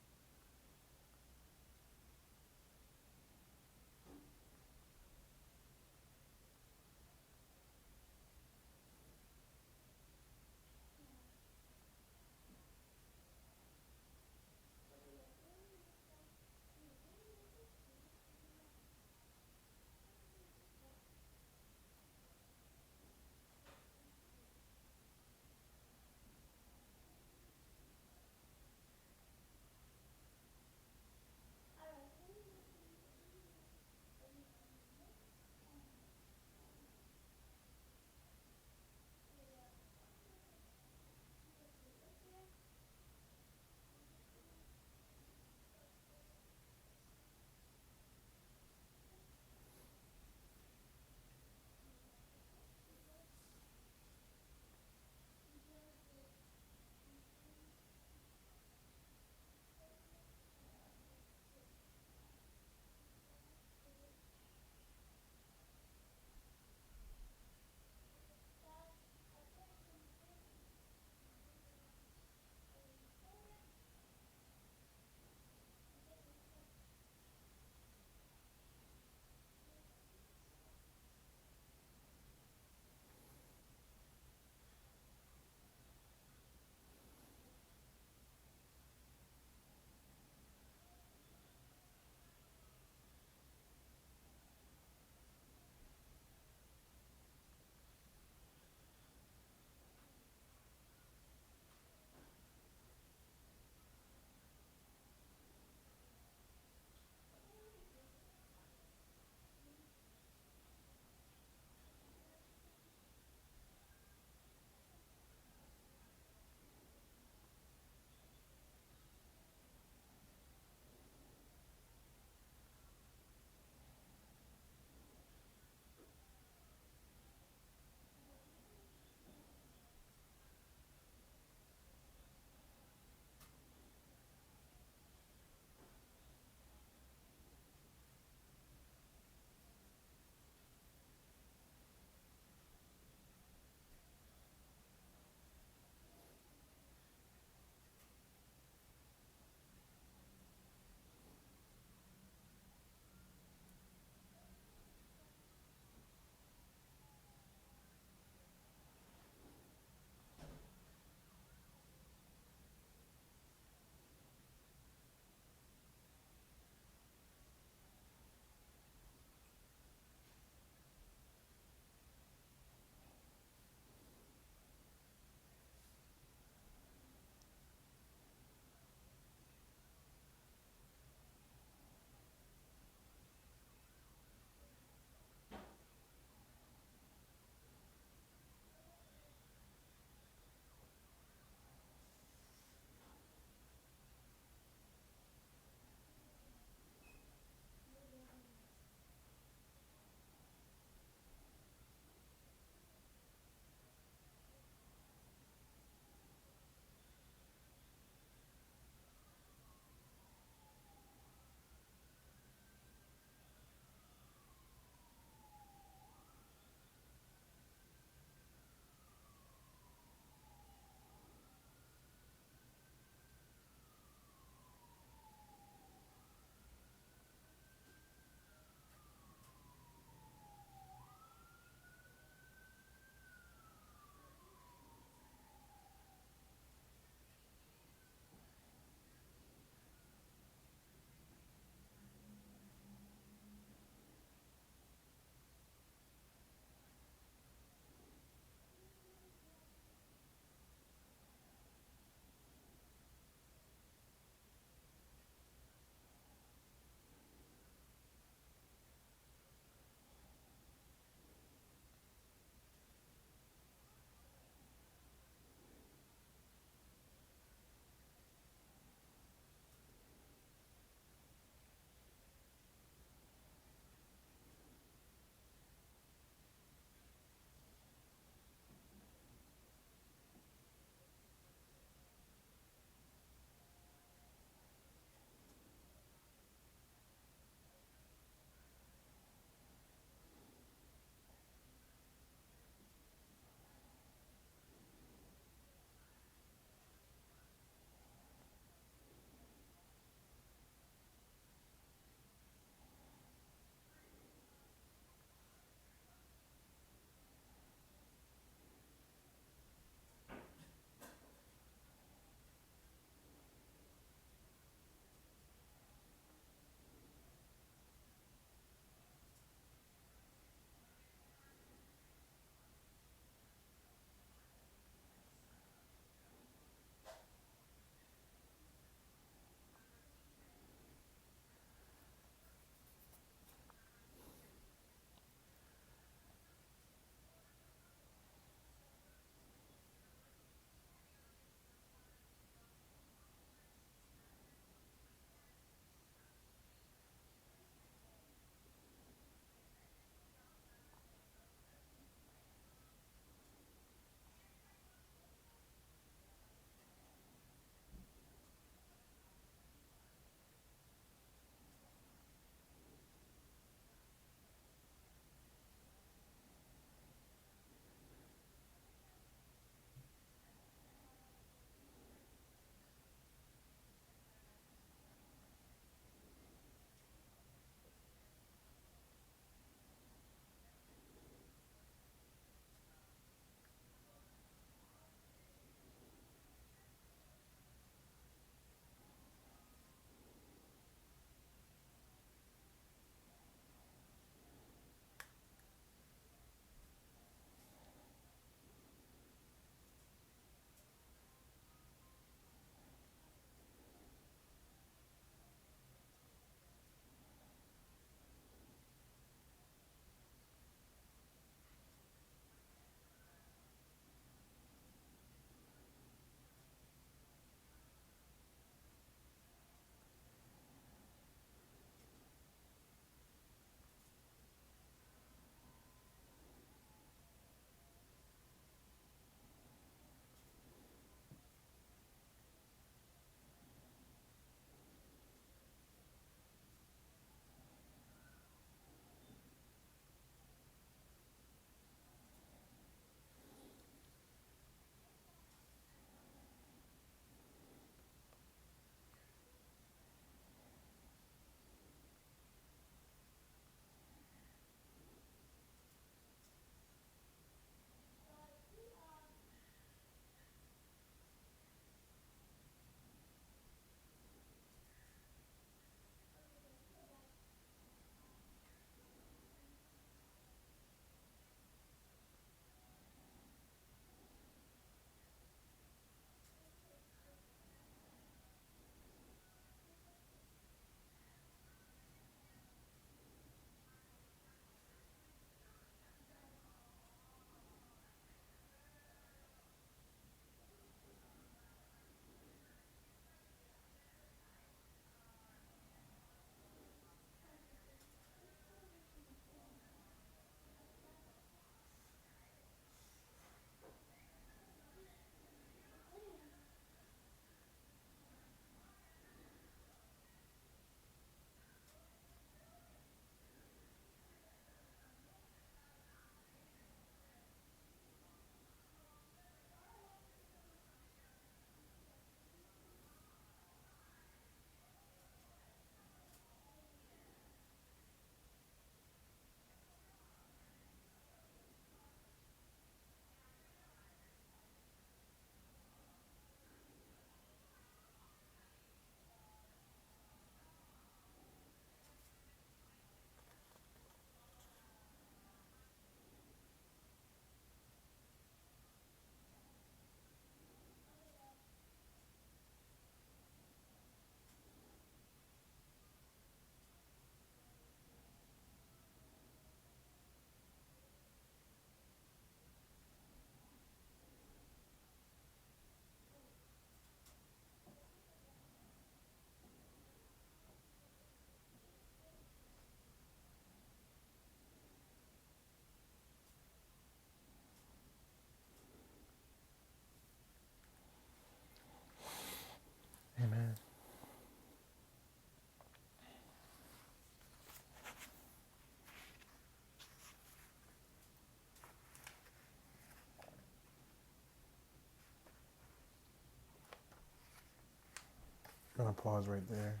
gonna pause right there.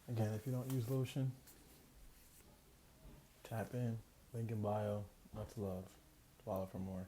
Again, if you don't use lotion, tap in, link in bio. Much love. Follow for more.